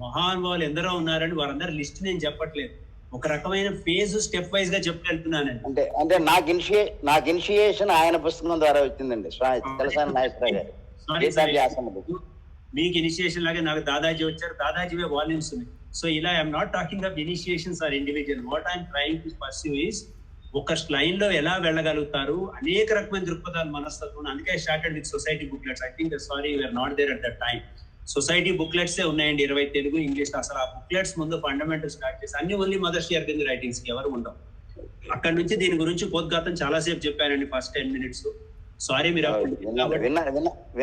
మహానుభావులు ఎందరో ఉన్నారని వారందరి లిస్ట్ నేను చెప్పట్లేదు. ఒక రకమైన ఫేజ్ స్టెప్ వైజ్ గా చెప్పుకెళ్తున్నానండి. అంటే నాకు ఇనిషియేషన్ ఆయన పుస్తకం ద్వారా వచ్చిందండి. చలసాని నాగేశ్వరరావు గారు మీకు ఇనిషియేషన్ లాగే నాకు దాదాజీ వచ్చారు. దాదాజీవే వాల్యూమ్స్ ఉన్నాయి. సో ఇలా I'm not talking of initiations or individual. What I'm trying to pursue is ఒక లైన్ లో ఎలా వెళ్ళగలుగుతారు, అనేక రకమైన దృక్పథాలు, మనస్తత్వం. అందుకే started with society booklets. I think sorry you're not there at that time. Society booklets ఉన్నాయండి 20 తెలుగు, ఇంగ్లీష్. అసలు ఆ బుక్లెట్స్ ముందు ఫండమెంటల్ స్టార్ట్ చేసి అన్ని only Mother Shri Aravind writings కి ఎవరు ఉండవు. అక్కడ నుంచి దీని గురించి పోద్ఘాతం చాలాసేపు చెప్పానండి ఫస్ట్ 10 minutes. సారీ మీరు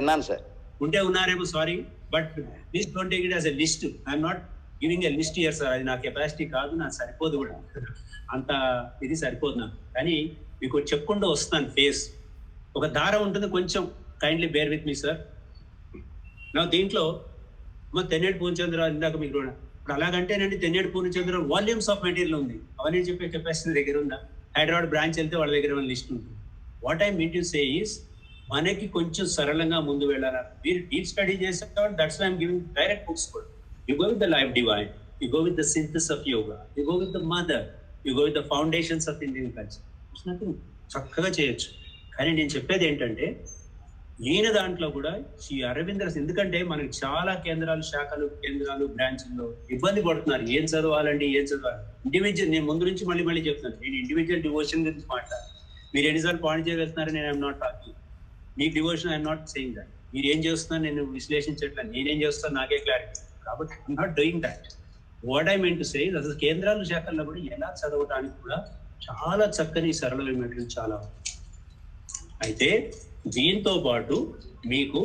విన్నాను సార్, ఉంటే ఉన్నారేమో, sorry. But please don't take it as a list. I'm not giving a list year sir. అది నా కెపాసిటీ కాదు, నాకు సరిపోదు కూడా, అంత ఇది సరిపోదు నాకు. కానీ మీకు చెప్పుకుంటూ వస్తాను. ఫేస్ ఒక దారం ఉంటుంది, కొంచెం kindly bear with me sir. నా దీంట్లో మా తెన్నేటి పూర్ణచంద్ర ఇందాక మీకు ఇప్పుడు అలాగంటేనండి, Tenneti Purnachandra volumes of material ఉంది. అవన్నీ చెప్పే కెపాసిటీ దగ్గర ఉందా? హైదరాబాద్ బ్రాంచ్ వెళ్తే వాళ్ళ దగ్గర లిస్ట్ ఉంటుంది. What I mean to say is మనకి కొంచెం సరళంగా ముందు వెళ్ళాలి. మీరు డీప్ స్టడీ చేసేవాళ్ళు, that's why I'm giving direct books కూడా. You go with the life divine, you go with the synthesis of yoga, you go with the mother, you go with the foundations of Indian culture. చక్కగా చేయొచ్చు. కానీ నేను చెప్పేది ఏంటంటే ఈయన దాంట్లో కూడా శ్రీ అరవింద, ఎందుకంటే మనకి చాలా కేంద్రాలు బ్రాంచ్ల్లో ఇబ్బంది పడుతున్నారు. ఏం చదవాలి. ఇండివిజువల్, నేను ముందు నుంచి మళ్ళీ చెప్తున్నాను, నేను ఇండివిజువల్ డివోషన్ గురించి మాట్లాడాను. మీరు ఎన్నిసార్లు పాయింట్ చేయగలుగుతున్నారు, నేను I'm not talking. Me devotion I'm not saying that. మీరు ఏం చేస్తున్నారు నేను విశ్లేషించట్లేదు, నేనేం చేస్తాను నాకే క్లారిటీ. కాబట్టి I'm not doing that. What I mean to సే, అసలు కేంద్రాలు శాఖల్లో కూడా ఎలా చదవడానికి కూడా చాలా చక్కని సరళమైన మెటీరియల్ చాలా ఉంది. అయితే దీంతో పాటు మీకు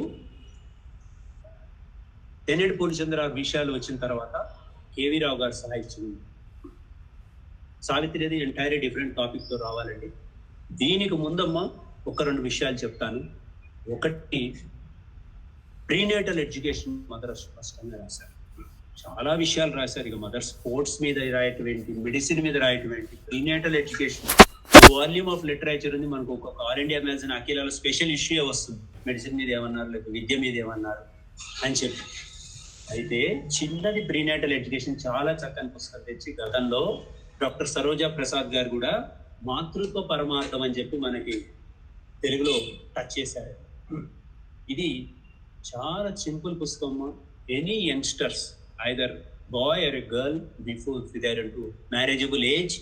తెన్నేటి పూర్ణచంద్ర విషయాలు వచ్చిన తర్వాత కేవీ రావు గారు సాహిత్యం, సావిత్రి అనేది ఎంటైర్ డిఫరెంట్ టాపిక్ తో రావాలండి. దీనికి ముందమ్మ ఒక 2 విషయాలు చెప్తాను. ఒకటి, ప్రీనేటల్ ఎడ్యుకేషన్ మదర్ స్పష్టంగా రాశారు, చాలా విషయాలు రాశారు. ఇక మదర్ స్పోర్ట్స్ మీద రాయటం ఏంటి, మెడిసిన్ మీద రాయటం ఏంటి, prenatal education volume of literature ఉంది మనకు. ఒక ఆల్ ఇండియా మ్యాగజైన్ అఖిలాలో స్పెషల్ ఇష్యూ వస్తుంది, మెడిసిన్ మీద ఏమన్నారు, లేకపోతే విద్య మీద ఏమన్నారు అని చెప్పి. అయితే చిన్నది ప్రీనేటల్ ఎడ్యుకేషన్ చాలా చక్కని పుస్తకం తెచ్చి, గతంలో డాక్టర్ సరోజా ప్రసాద్ గారు కూడా మాతృత్వ పరమార్థం అని చెప్పి మనకి తెలుగులో టచ్ చేశారు. ఇది చాలా సింపుల్ పుస్తకం. Any youngsters, either boy or a girl, before their to marriageable age,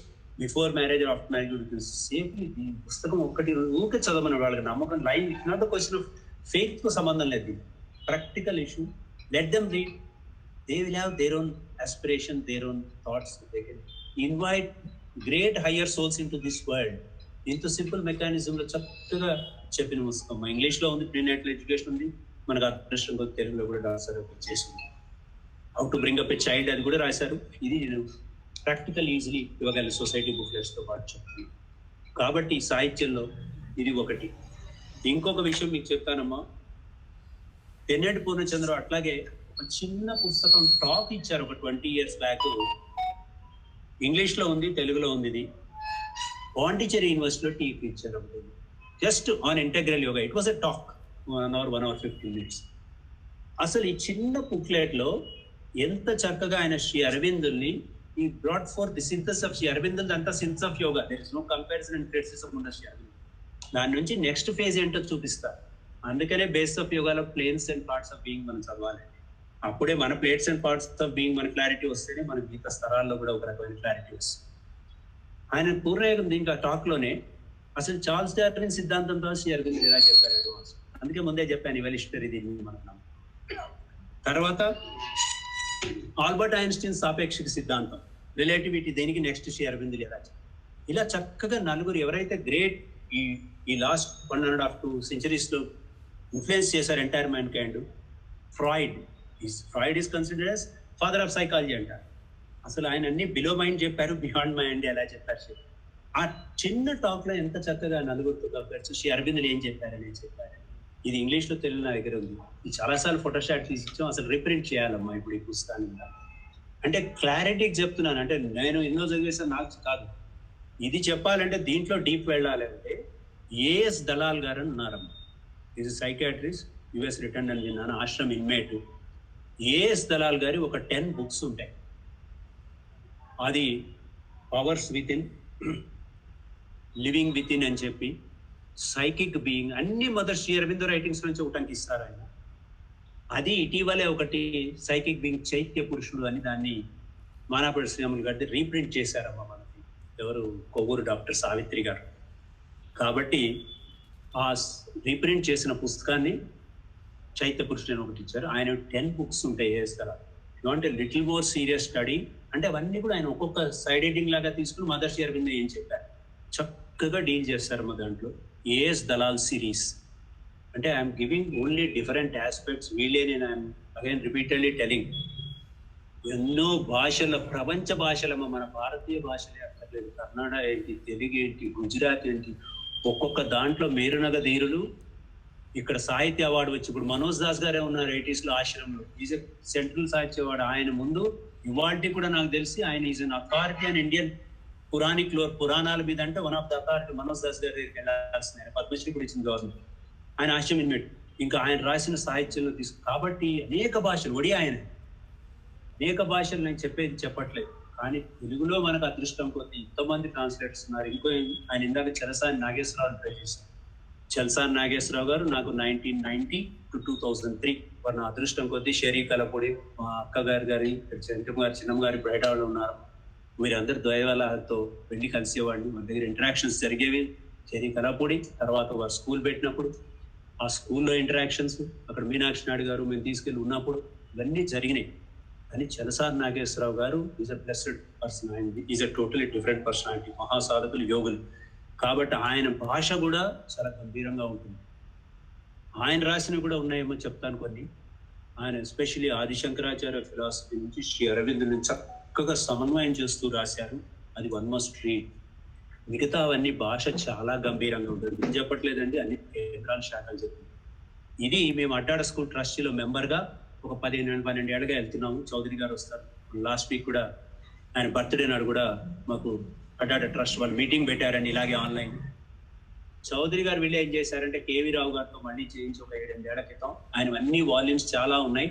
before marriage or after marriage, safely ఈ పుస్తకం ఒక్కటి ఊకే చదవమని వాళ్ళకి నమ్మకం. Line it not the question of faith తో సంబంధం లేదు, practical issue. Let them read, they will have their own aspiration, their own thoughts. They can invite great higher souls into this world. ఇంత సింపుల్ మెకానిజం లో చక్కగా చెప్పిన పుస్తకం. English లో ఉంది, ప్రీనేటల్ ఎడ్యుకేషన్ ఉంది, మనకు అదృష్టం కొద్ది తెలుగులో కూడా రాశారు చేసింది. How to bring up a child అది కూడా రాశారు. ఇది నేను ప్రాక్టికల్ ఈజీలీ ఇవ్వగల సొసైటీ బుక్లెట్స్ తో పాటు చెప్తాను. కాబట్టి సాహిత్యంలో ఇది ఒకటి. ఇంకొక విషయం మీకు చెప్తానమ్మా, తెన్నేటి పూర్ణచంద్ర అట్లాగే ఒక చిన్న పుస్తకం టాక్ ఇచ్చారు ఒక 20 years బ్యాక్. ఇంగ్లీష్ లో ఉంది, తెలుగులో ఉంది. ఇది పాండిచ్చేరి యూనివర్సిటీలో టీక్ ఇచ్చారు, just on integral yoga. It was a talk, 1 hour 15 minutes. అసలు ఈ చిన్న బుక్లెట్ లో ఎంత చక్కగా ఆయన శ్రీ అరవిందుల్ని ఈ brought forth the synthesis of Shri అరవిందుల్ అంతా synthesis of yoga. There is no comparison and criticism ఉన్న శ్రీ అరవింద్. దాని నుంచి నెక్స్ట్ ఫేజ్ ఏంటో చూపిస్తారు. అందుకనే బేస్ ఆఫ్ యోగాలో planes and parts of being మనం చదవాలి. అప్పుడే మన plates and parts of being మన క్లారిటీ వస్తేనే మన మిగతా స్తరాల్లో కూడా ఒక రకమైన క్లారిటీ వస్తుంది. ఆయన పూర్ణయోగం దీనికి ఆ టాక్ లోనే అసలు చార్ల్స్ డార్విన్ సిద్ధాంతంతో శ్రీ అరవింద్ ఎలా చెప్పారు. అందుకే ముందే చెప్పాను, ఇవలిస్టరీ దీన్ని మనం. తర్వాత ఆల్బర్ట్ ఐన్స్టీన్ సాపేక్షిక సిద్ధాంతం, రిలేటివిటీ, దేనికి నెక్స్ట్ శ్రీ అరవింద్ ఎలా చెప్పారు. ఇలా చక్కగా నలుగురు ఎవరైతే గ్రేట్ ఈ లాస్ట్ 1.5 to 2 centuries లో ఇన్ఫ్లుయెన్స్ చేశారు entire man kind. Freud is considered as father of psychology అంటారు. అసలు ఆయన అన్ని బిలో మైండ్ చెప్పారు, బియాండ్ మైండ్ ఎలా చెప్పారు. ఆ చిన్న టాక్ లో ఎంత చక్కగా నలుగురితో కంపేర్ శ్రీ అరవిందులు ఏం చెప్పారని చెప్పారు. ఇది ఇంగ్లీష్ లో తెలుగు నా దగ్గర ఉంది. ఇది చాలాసార్లు ఫోటోషాట్ తీసి ఇచ్చాం. అసలు రీప్రింట్ చేయాలమ్మా ఇప్పుడు ఈ పుస్తకాన్ని. అంటే క్లారిటీకి చెప్తున్నాను, అంటే నేను ఎన్నో చదివేసాను నాకు కాదు. ఇది చెప్పాలంటే దీంట్లో డీప్ వెళ్ళాలి అంటే ఏఎస్ దలాల్ గారు అని ఉన్నారమ్మా. ఇది సైకాట్రిస్ట్, యుఎస్ రిటర్న్ అని విన్నాను, ఆశ్రమ్ ఇన్మేట్. ఏఎస్ దలాల్ గారి ఒక 10 books ఉంటాయి. అది powers with in, living with in అని చెప్పి, సైకిక్ బీయింగ్, అన్ని మదర్ శ్రీ అరవిందో రైటింగ్స్ నుంచి ఒకటానికి ఇస్తారు ఆయన. అది ఇటీవలే ఒకటి సైకిక్ బీయింగ్ చైత్య పురుషుడు అని దాన్ని మానాపడి శ్రీరాములు గారి రీప్రింట్ చేశారమ్మా మనకి. ఎవరు, కొవ్వూరు డాక్టర్ సావిత్రి గారు. కాబట్టి ఆ రీప్రింట్ చేసిన పుస్తకాన్ని చైత్య పురుషుడు అని ఒకటి ఇచ్చారు. ఆయన 10 books ఉంటాయి A S Dalal. You want a little more serious study అంటే అవన్నీ కూడా ఆయన ఒక్కొక్క సైడ్ ఎడింగ్ లాగా తీసుకుని మదర్ శ్రీ అరవిందో ఏం చెప్పారు చక్కగా డీల్ చేస్తారు మా దాంట్లో. ఏఎస్ దలాల్ సిరీస్ అంటే I'm giving only different aspects. వీళ్ళే నేను ఐఎమ్ అగైన్ రిపీటెడ్లీ టెలింగ్, ఎన్నో భాషల, ప్రపంచ భాషలమ్మ, మన భారతీయ భాషలే అక్కర్లేదు. కన్నడ ఏంటి, తెలుగు ఏంటి, గుజరాత్ ఏంటి, ఒక్కొక్క దాంట్లో మేరునగ ధీరులు. ఇక్కడ సాహిత్య అవార్డు వచ్చి ఇప్పుడు మనోజ్ దాస్ గారే ఉన్నారు 80s లో ఆశ్రమంలో. ఈజ్ ఎ సెంట్రల్ సాహిత్య అవార్డు. ఆయన ముందు ఇవాల్టి కూడా నాకు తెలిసి ఆయన is an authority and Indian Puranic lower, పురాణాల మీద అంటే one of the authority. Manoj Das గారి దగ్గరికి వెళ్ళాల్సింది. ఆయన పద్మశ్రీ కూడా ఇచ్చింది గవర్నమెంట్. ఆయన ఆశ్రమం ఇన్మేట్. ఇంకా ఆయన రాసిన సాహిత్యంలో కాబట్టి అనేక భాషలు, ఒడియా ఆయన అనేక భాషలు నేను చెప్పట్లేదు. కానీ తెలుగులో మనకు అదృష్టం కొద్ది ఎంతోమంది ట్రాన్స్లేటర్స్ ఉన్నారు. ఇంకో ఆయన ఇందాక చెరసాని నాగేశ్వరరావు ట్రై చేశారు. చల్సాన్ నాగేశ్వరరావు గారు నాకు 1990 to 2003 వారు నా అదృష్టం కొద్దీ షెరీ కలపూడి, మా అక్కగారు గారి చంద్రమ్మ గారు, చిన్నమ్మ గారి బయట వాళ్ళు ఉన్నారు. వీరందరి దయవలతో వెళ్ళి కలిసేవాడిని. మన దగ్గర ఇంటరాక్షన్స్ జరిగేవి. షెరీ కలపూడి తర్వాత వారు స్కూల్ పెట్టినప్పుడు ఆ స్కూల్లో ఇంటరాక్షన్స్, అక్కడ మీనాక్షి నాయుడు గారు మేము తీసుకెళ్ళి ఉన్నప్పుడు ఇవన్నీ జరిగినాయి. కానీ చలసాని నాగేశ్వరరావు గారు ఈజ్ అ బ్లెస్డ్ పర్సన్. ఆయన is a totally different personality. మహాసాధకులు, యోగులు. కాబట్టి ఆయన భాష కూడా చాలా గంభీరంగా ఉంటుంది. ఆయన రాసినవి కూడా ఉన్నాయేమో చెప్తాను కొన్ని. ఆయన ఎస్పెషల్లీ ఆదిశంకరాచార్య ఫిలాసఫీ నుంచి శ్రీ అరవింద్ నుంచి చక్కగా సమన్వయం చేస్తూ రాశారు. అది వన్ మస్ట్ రీడ్. మిగతా అవన్నీ భాష చాలా గంభీరంగా ఉంటుంది. నేను చెప్పట్లేదండి, అన్ని కేంద్రాల శాఖలు చెప్తుంది. ఇది మేము అడ్డాడ స్కూల్ ట్రస్టీలో మెంబర్గా ఒక 12 ఏళ్ళగా వెళ్తున్నాము. చౌదరి గారు వస్తారు. లాస్ట్ వీక్ కూడా ఆయన బర్త్డే నాడు కూడా మాకు అడ్డాడ ట్రస్ట్ వాళ్ళు మీటింగ్ పెట్టారండి ఇలాగే ఆన్లైన్. చౌదరి గారు వీళ్ళు ఏం చేశారంటే కేవీ రావు గారితో మళ్ళీ చేయించి ఒక 7-8 ఏళ్ల క్రితం ఆయన అన్ని వాల్యూమ్స్ చాలా ఉన్నాయి,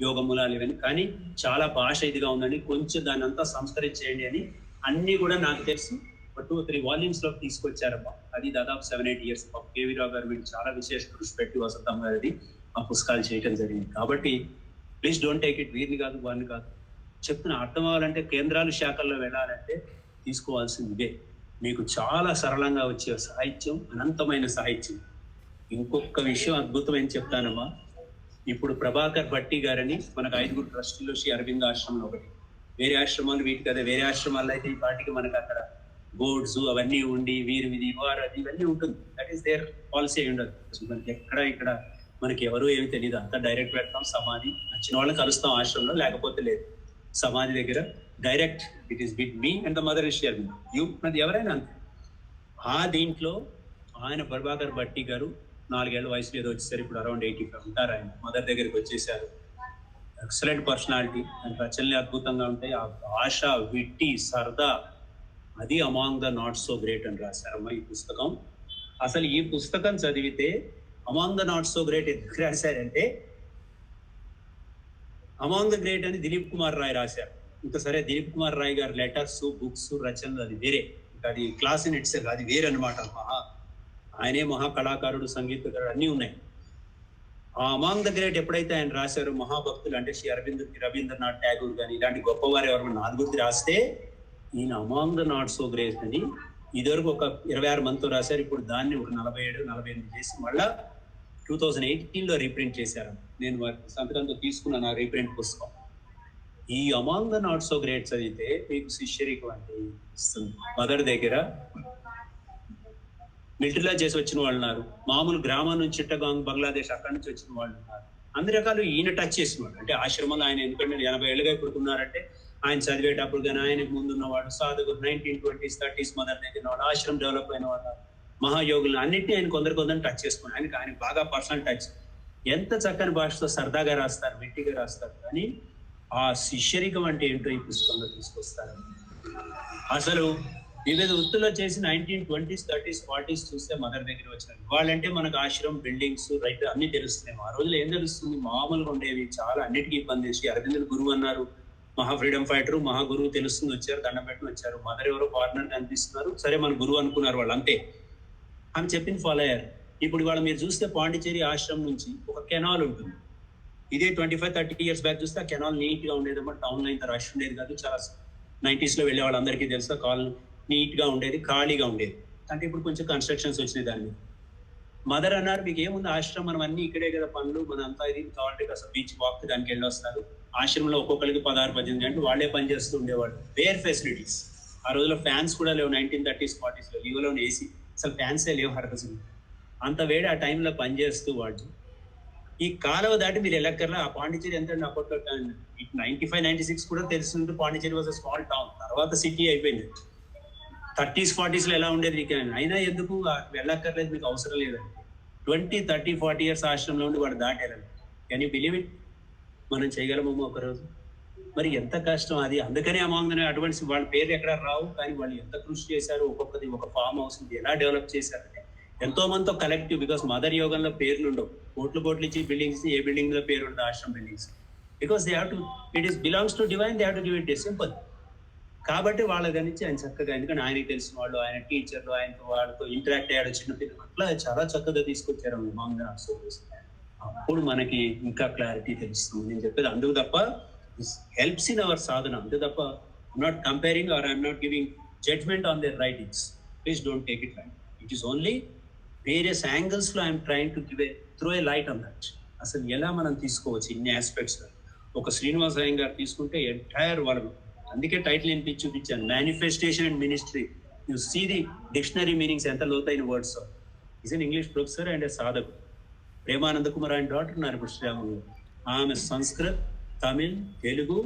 యోగ మూలాలు ఇవన్నీ, కానీ చాలా భాష ఇదిగా ఉందని కొంచెం దాన్ని అంతా సంస్కరించేయండి అని అన్ని కూడా నాకు తెలిసి 2-3 వాల్యూమ్స్ లో తీసుకొచ్చారమ్మా. అది దాదాపు 7-8 ఇయర్స్. కేవీ రావు గారు వీళ్ళు చాలా విశేష కృషి పెట్టి వసంతం గారిది ఆ పుస్తకాలు చేయటం జరిగింది. కాబట్టి ప్లీజ్ డోంట్ టేక్ ఇట్ వీరిని కాదు వారిని కాదు చెప్తున్నా. అర్థం అవ్వాలంటే కేంద్రాలు శాఖల్లో వెళ్ళాలంటే తీసుకోవాల్సింది ఇదే. మీకు చాలా సరళంగా వచ్చే సాహిత్యం, అనంతమైన సాహిత్యం. ఇంకొక విషయం అద్భుతమైన చెప్తానమ్మా. ఇప్పుడు ప్రభాకర్ భట్టి గారని మనకు 5 ట్రస్టుల్లో శ్రీ అరవింద్ ఆశ్రమంలో ఒకటి. వేరే ఆశ్రమాలు వీటి కదా, వేరే ఆశ్రమాల్లో అయితే ఈ పాటికి మనకు అక్కడ బోర్డ్స్ అవన్నీ ఉండి వీరు ఇది వారు అది ఇవన్నీ ఉంటుంది. దట్ ఈస్ దేర్ పాలసీ అయి ఉండదు. మనకి ఇక్కడ మనకి ఎవరు ఏమి తెలియదు. అంతా డైరెక్ట్ పెడతాం సమాధి, నచ్చిన వాళ్ళని కలుస్తాం ఆశ్రమంలో, లేకపోతే లేదు. సమాధి దగ్గర direct it is bit me and the mother is share you, అది ఎవరైనా అంతే. ఆ దీంట్లో ఆయన ప్రభాకర్ భట్టి గారు 4 ఏళ్ల వయసులో ఏదో వచ్చేసారు. ఇప్పుడు అరౌండ్ 85 ఉంటారు. ఆయన మదర్ దగ్గరికి వచ్చేసారు. Excellent personality. ఆయన రచనలు అద్భుతంగా ఉంటాయి. ఆ భాష, విట్టి, సరదా, అది among the not so great అని రాశారమ్మా ఈ పుస్తకం. అసలు ఈ పుస్తకం చదివితే among the not so great ఎందుకు రాశారంటే, అమాంగ్ ద గ్రేట్ అని దిలీప్ కుమార్ రాయ్ రాశారు. ఇంకా సరే, దిలీప్ కుమార్ రాయ్ గారి లెటర్స్, బుక్స్, రచనలు అది వేరే, ఇంకా అది క్లాస్ ఇన్ ఇట్స్, అది వేరే అనమాట. ఆయనే మహా కళాకారుడు, సంగీతకారుడు అన్నీ ఉన్నాయి. ఆ అమాంగ్ ద గ్రేట్ ఎప్పుడైతే ఆయన రాశారు, మహాభక్తులు అంటే శ్రీ రవీంద్రనాథ్ ఠాగూర్ కానీ ఇలాంటి గొప్పవారు ఎవరు 4 రాస్తే, ఈయన among the not so great అని ఇదివరకు ఒక 26 మందితో రాశారు. ఇప్పుడు దాన్ని ఒక 47-48 చేసి మళ్ళా 2018లో రీప్రింట్ చేశారు. నేను వారి సంతకంతో తీసుకున్నాను ఆ రీప్రింట్ పుస్తకం. ఈ among the not so great చదివితే మీకు శిష్యరికం అంటే ఇస్తుంది. మదర్ దగ్గర మిలిటరీలో చేసి వచ్చిన వాళ్ళు ఉన్నారు, మామూలు గ్రామం నుంచి చిట్టగాంగ్, బంగ్లాదేశ్ అక్కడి నుంచి వచ్చిన వాళ్ళు ఉన్నారు. అన్ని రకాలు ఈయన టచ్ చేసినవాడు. అంటే ఆశ్రమంలో ఆయన ఎందుకంటే 80 ఏళ్ళుగా ఇప్పుడున్నారంటే ఆయన చదివేటప్పుడు కానీ ఆయనకు ముందున్నవాడు సాధువులు 1920s 30s మదర్ దగ్గర వాడు, ఆశ్రమం డెవలప్ అయిన వాడు, మహాయోగులు అన్నింటినీ ఆయన కొందరు టచ్ చేసుకున్నాడు. ఆయన బాగా పర్సనల్ టచ్. ఎంత చక్కని భాషతో సరదాగా రాస్తారు, వెట్టిగా రాస్తారు. కానీ ఆ శిష్యరికం అంటే ఏంటో ఈ పుస్తకంలో తీసుకొస్తారు. అసలు వివిధ వృత్తుల్లో చేసి 1920s 30s 40s చూస్తే మదర్ దగ్గర వచ్చినారు. వాళ్ళంటే మనకు ఆశ్రమం, బిల్డింగ్స్, రైట్ అన్ని తెలుస్తున్నాయి. ఆ రోజుల్లో ఏం తెలుస్తుంది, మామూలుగా ఉండేవి. చాలా అన్నిటికీ ఇబ్బంది చేసి అరవిందులు గురువు అన్నారు, మహా ఫ్రీడమ్ ఫైటర్, మహా గురువు తెలుస్తుంది, వచ్చారు, దండం పెట్టుకుని వచ్చారు. మదర్ ఎవరో ఫారినర్ కనిపిస్తున్నారు, సరే మన గురువు అనుకున్నారు వాళ్ళు, అంతే అని చెప్పింది ఫాలో అయ్యారు. ఇప్పుడు ఇవాళ మీరు చూస్తే పాండిచేరి ఆశ్రమం నుంచి ఒక కెనాల్ ఉంటుంది. ఇదే 25-30 ఇయర్స్ బ్యాక్ చూస్తే ఆ కెనాల్ నీట్ గా ఉండేదన్నమాట. టౌన్ లో ఇంత రష్ ఉండేది కాదు. చాలా 90s లో వెళ్ళే వాళ్ళందరికీ తెలుసు, కాల్ నీట్ గా ఉండేది, ఖాళీగా ఉండేది. అంటే ఇప్పుడు కొంచెం కన్స్ట్రక్షన్స్ వచ్చినాయి. దాన్ని మదర్ అన్నారు, మీకు ఏముంది ఆశ్రమం, మనం అన్ని ఇక్కడే కదా పనులు, మన అంతా ఇది కావాలంటే అసలు బీచ్ వాక్ దానికి వెళ్ళి వస్తారు. ఆశ్రమంలో ఒక్కొక్కరికి 16-18 గంటలు వాళ్ళే పనిచేస్తూ ఉండేవాళ్ళు. Where facilities. ఆ రోజుల్లో ఫ్యాన్స్ కూడా లేవు. 1930s 40s లో లీవ్లో ఏసీ, అసలు ఫ్యాన్సే లేవు. హరకసింది అంత వేడి ఆ టైంలో పనిచేస్తూ వాళ్ళు. ఈ కాలువ దాటి మీరు వెళ్ళక్కర్లా. ఆ పాండిచేరి ఎంత అప్పట్లో 95-96 కూడా తెలిసింది. Pondicherry was a small town. తర్వాత సిటీ అయిపోయింది. 30s 40s లో ఎలా ఉండేది మీకు అయినా ఎందుకు వెళ్ళక్కర్లేదు, మీకు అవసరం లేదండి. 20-30-40 ఇయర్స్ ఆశ్రమంలో ఉండి వాడు దాటారండి. Can you believe it? మనం చేయగలమేమో ఒకరోజు. మరి ఎంత కష్టం అది. అందుకనే అమాంగ్ అటువంటి వాళ్ళ పేరు ఎక్కడ రావు, కానీ వాళ్ళు ఎంత కృషి చేశారు. ఒక్కొక్కది ఒక ఫామ్ హౌస్ ఎలా డెవలప్ చేశారంటే ఎంతో మందితో కలెక్టివ్. బికాస్ మదర్ యోగంలో పేర్లు ఉండవు. కోట్లు ఇచ్చి బిల్డింగ్స్, ఏ బిల్డింగ్ లో పేరు ఉండదు ఆశ్రమం buildings. Because they have to, it is belongs to divine, they have to give it simple. కాబట్టి వాళ్ళ గురించి ఆయన చక్కగా, ఎందుకంటే ఆయనకి తెలిసిన వాళ్ళు, ఆయన టీచర్లు, ఆయనతో వాళ్ళతో ఇంటరాక్ట్ అయ్యాడు చిన్నపిల్లలు, అట్లా చాలా చక్కగా తీసుకొచ్చారు మామూలుగా అబ్జర్వ్. అప్పుడు మనకి ఇంకా క్లారిటీ తెలుస్తుంది. నేను చెప్పేది అందుకు తప్ప హెల్ప్స్ ఇన్ అవర్ సాధన, అంతే తప్ప not comparing or I'm not giving judgement on their writings. Please don't take it right. It is only various angles లో I'm trying to give throw a light on that. అసలు ఎలా మనం తీసుకోవచ్చు ఇన్ని aspects. ఒక శ్రీనివాస అయ్యంగార్ తీసుకుంటే ఎంటైర్ వాళ్ళు, అందుకే టైటిల్ నేను చూపించాను, manifestation and ministry. You see the dictionary meanings ఎంత లోతైన words. Is an English professor and sadhak. Premananda Kumar ఆయన డాక్టర్ ఉన్నారు ఇప్పుడు శ్రీరాములు. ఆమె సంస్కృత్, తమిళ్, తెలుగు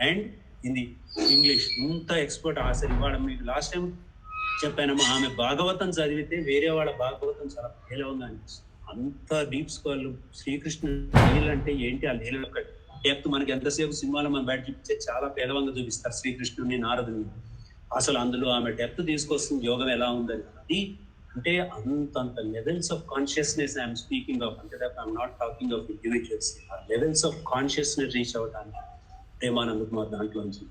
అండ్ హిందీ, ఇంగ్లీష్ ఇంత ఎక్స్పర్ట్. అసలు ఇవాళ మీకు లాస్ట్ టైం చెప్పానమ్మా, ఆమె భాగవతం చదివితే వేరే వాళ్ళ భాగవతం చాలా పేలవంగా అనిపిస్తుంది. అంత డీప్ స్కాలర్. శ్రీకృష్ణ లీలలు అంటే ఏంటి, ఆ లీలల యొక్క డెప్త్ మనకి ఎంతసేపు సినిమాలో మనం బయట చూపించే చాలా పేలవంగా చూపిస్తారు శ్రీకృష్ణుని, నారదుని. అసలు అందులో ఆమె డెప్త్ తీసుకొస్తుంది, యోగం ఎలా ఉందని. అది అంటే అంతంత levels of consciousness I'm speaking of, అంటే I'm not talking of individuals. ఆ లెవెల్స్ ఆఫ్ కాన్షియస్నెస్ రీచ్ అవ్వడానికి ప్రేమానంద కుమార్ దాంట్లోంచి.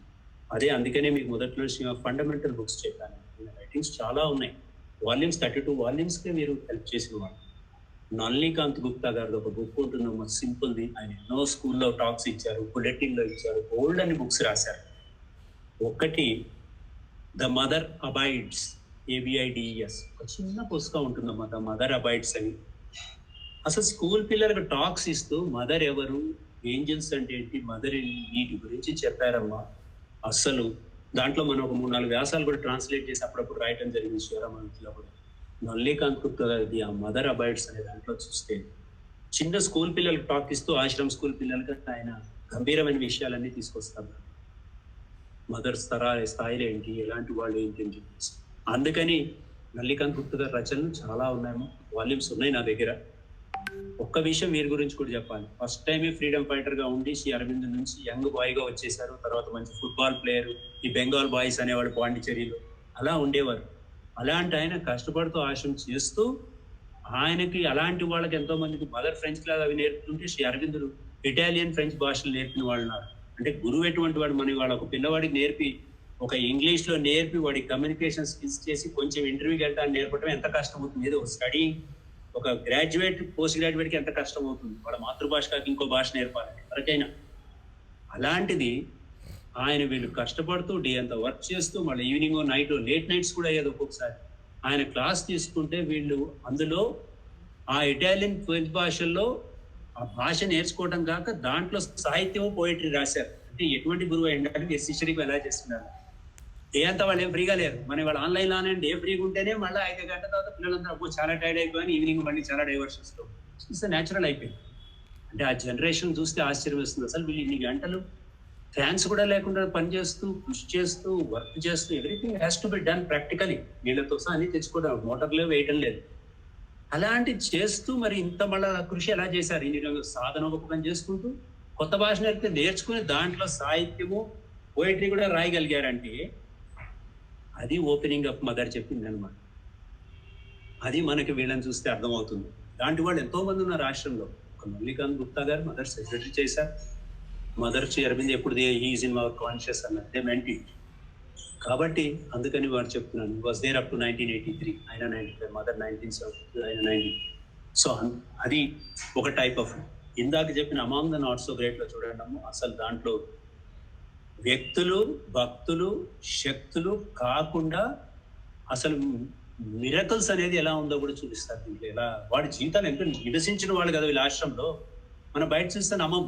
అదే అందుకనే మీకు మొదట్లో ఫండమెంటల్ బుక్స్ చెప్పాను. రైటింగ్స్ చాలా ఉన్నాయి, వాల్యూమ్స్ 32 వాల్యూమ్స్కే మీరు హెల్ప్ చేసిన వాళ్ళు. నళినీకాంత్ గుప్తా గారిది ఒక బుక్ ఉంటుందమ్మా, సింపుల్ది. ఆయన ఎన్నో స్కూల్లో టాక్స్ ఇచ్చారు, బులెటిన్లో ఇచ్చారు, ఓల్డ్ అని బుక్స్ రాశారు. ఒకటి ద మదర్ అబైడ్స్, ABIDES, ఒక చిన్న పుస్తకం ఉంటుందమ్మా, ద మదర్ అబైడ్స్ అని. అసలు స్కూల్ పిల్లలకు టాక్స్ ఇస్తూ మదర్ ఎవరు, ఏంజల్స్ అంటే ఏంటి, మదర్ వీటి గురించి చెప్పారమ్మా. అసలు దాంట్లో మనం ఒక 3-4 వ్యాసాలు కూడా ట్రాన్స్లేట్ చేసి అప్పుడప్పుడు రాయటం జరిగింది శివరామంతిలో కూడా. నళినీకాంత్ గుప్తా గారిది ఆ మదర్ అబైడ్స్ అనే దాంట్లో చూస్తే చిన్న స్కూల్ పిల్లలకు టాక్ ఇస్తూ ఆశ్రమ స్కూల్ పిల్లలకి ఆయన గంభీరమైన విషయాలన్నీ తీసుకొస్తారు. మదర్ స్థాయిలు ఏంటి, ఎలాంటి వాళ్ళు ఏంటి అని చెప్పేసి. అందుకని నళినీకాంత్ గుప్తా గారి రచనలు చాలా ఉన్నాయేమో, వాల్యూమ్స్ ఉన్నాయి నా దగ్గర. ఒక్క విషయం వీరి గురించి కూడా చెప్పాలి. ఫస్ట్ టైమే ఫ్రీడమ్ ఫైటర్ గా ఉండి శ్రీ అరవింద్ నుంచి యంగ్ బాయ్ గా వచ్చేసారు. తర్వాత మంచి ఫుట్బాల్ ప్లేయర్, ఈ బెంగాల్ బాయ్స్ అనేవాడు పాండిచేరిలో అలా ఉండేవారు. అలాంటి ఆయన కష్టపడుతూ ఆశ్రమం చేస్తూ, ఆయనకి అలాంటి వాళ్ళకి ఎంతో మందికి మదర్ ఫ్రెంచ్ క్లాస్ అవి నేర్పుతుంటే శ్రీ అరవిందుడు ఇటాలియన్ ఫ్రెంచ్ భాషలు నేర్పిన వాళ్ళు ఉన్నారు. అంటే గురువు ఎటువంటి వాడు, మన వాళ్ళ ఒక పిల్లవాడికి నేర్పి, ఒక ఇంగ్లీష్ లో నేర్పి వాడికి కమ్యూనికేషన్ స్కిల్స్ చేసి కొంచెం ఇంటర్వ్యూకి వెళ్తాను నేర్పడం ఎంత కష్టం అవుతుంది. ఏదో స్టడీ ఒక గ్రాడ్యుయేట్, పోస్ట్ గ్రాడ్యుయేట్ కి ఎంత కష్టం అవుతుంది, వాళ్ళ మాతృభాష కాక ఇంకో భాష నేర్పాలంటే ఎవరికైనా. అలాంటిది ఆయన వీళ్ళు కష్టపడుతూ డే అంతా వర్క్ చేస్తూ, మళ్ళీ ఈవినింగ్ నైట్ లేట్ నైట్స్ కూడా అయ్యేది ఒక్కొక్కసారి. ఆయన క్లాస్ తీసుకుంటే వీళ్ళు అందులో ఆ ఇటాలియన్ ఫ్రెంచ్ భాషల్లో ఆ భాష నేర్చుకోవడం కాక దాంట్లో సాహిత్యం, పోయిటరీ రాశారు. అంటే ఎటువంటి గురువు అయ్యండి, శిష్యుడికి ఎలా చేస్తున్నారు. డే అంతా వాళ్ళు ఏం ఫ్రీగా లేరు. మన వాళ్ళు ఆన్లైన్ లోనే డే ఫ్రీగా ఉంటేనే మళ్ళీ 5 గంటల తర్వాత పిల్లలందరూ అప్పుడు చాలా టైర్డ్ అయిపోయి ఈవినింగ్ మళ్ళీ చాలా డైవర్షన్స్ లో ఇట్స్ న్యాచురల్ అయిపోయింది. అంటే ఆ జనరేషన్ చూస్తే ఆశ్చర్యం వేస్తుంది. అసలు వీళ్ళు ఇన్ని గంటలు ఫ్యాన్స్ కూడా లేకుండా పని చేస్తూ, కృషి చేస్తూ, వర్క్ చేస్తూ, everything has to be done practically. వీళ్ళతో సహా అన్ని తెచ్చుకోవడం, మోటార్లు వేయటం లేదు. అలాంటి చేస్తూ మరి ఇంత మళ్ళా కృషి ఎలా చేశారు. ఇన్ని సాధన ఒక పని చేసుకుంటూ కొత్త భాష నేర్చుకుని దాంట్లో సాహిత్యము, పోయిటరీ కూడా రాయగలిగారంటే అది ఓపెనింగ్ ఆఫ్ మదర్ చెప్పింది అనమాట. అది మనకి వీళ్ళని చూస్తే అర్థమవుతుంది. ఇలాంటి వాళ్ళు ఎంతో మంది ఉన్నారు రాష్ట్రంలో. ఒక నళినీకాంత్ గుప్తా గారు మదర్ సెక్రటరీ చేశారు. మదర్ శ్రీ అరవింద్ ఎప్పుడు హీఈస్ ఇన్ అవర్ కాన్షియస్ అన్నది దే మెంట్ ఇట్. కాబట్టి అందుకని వారు చెప్తున్నాను, వాజ్ దేర్ అప్ టు 1983, ఆయన 95, మదర్ 1972, ఆయన 90. సో అది ఒక టైప్ ఆఫ్. ఇందాక చెప్పిన among the not so great లో చూడండి, అసలు దాంట్లో వ్యక్తులు, భక్తులు, శక్తులు కాకుండా అసలు మిరకల్స్ అనేది ఎలా ఉందో కూడా చూపిస్తారు. దీంట్లో ఎలా వాడి జీవితాలు ఎంత నివసించిన వాళ్ళు కదా వీళ్ళ ఆశ్రమంలో. మనం బయట చూస్తే నమ్మం.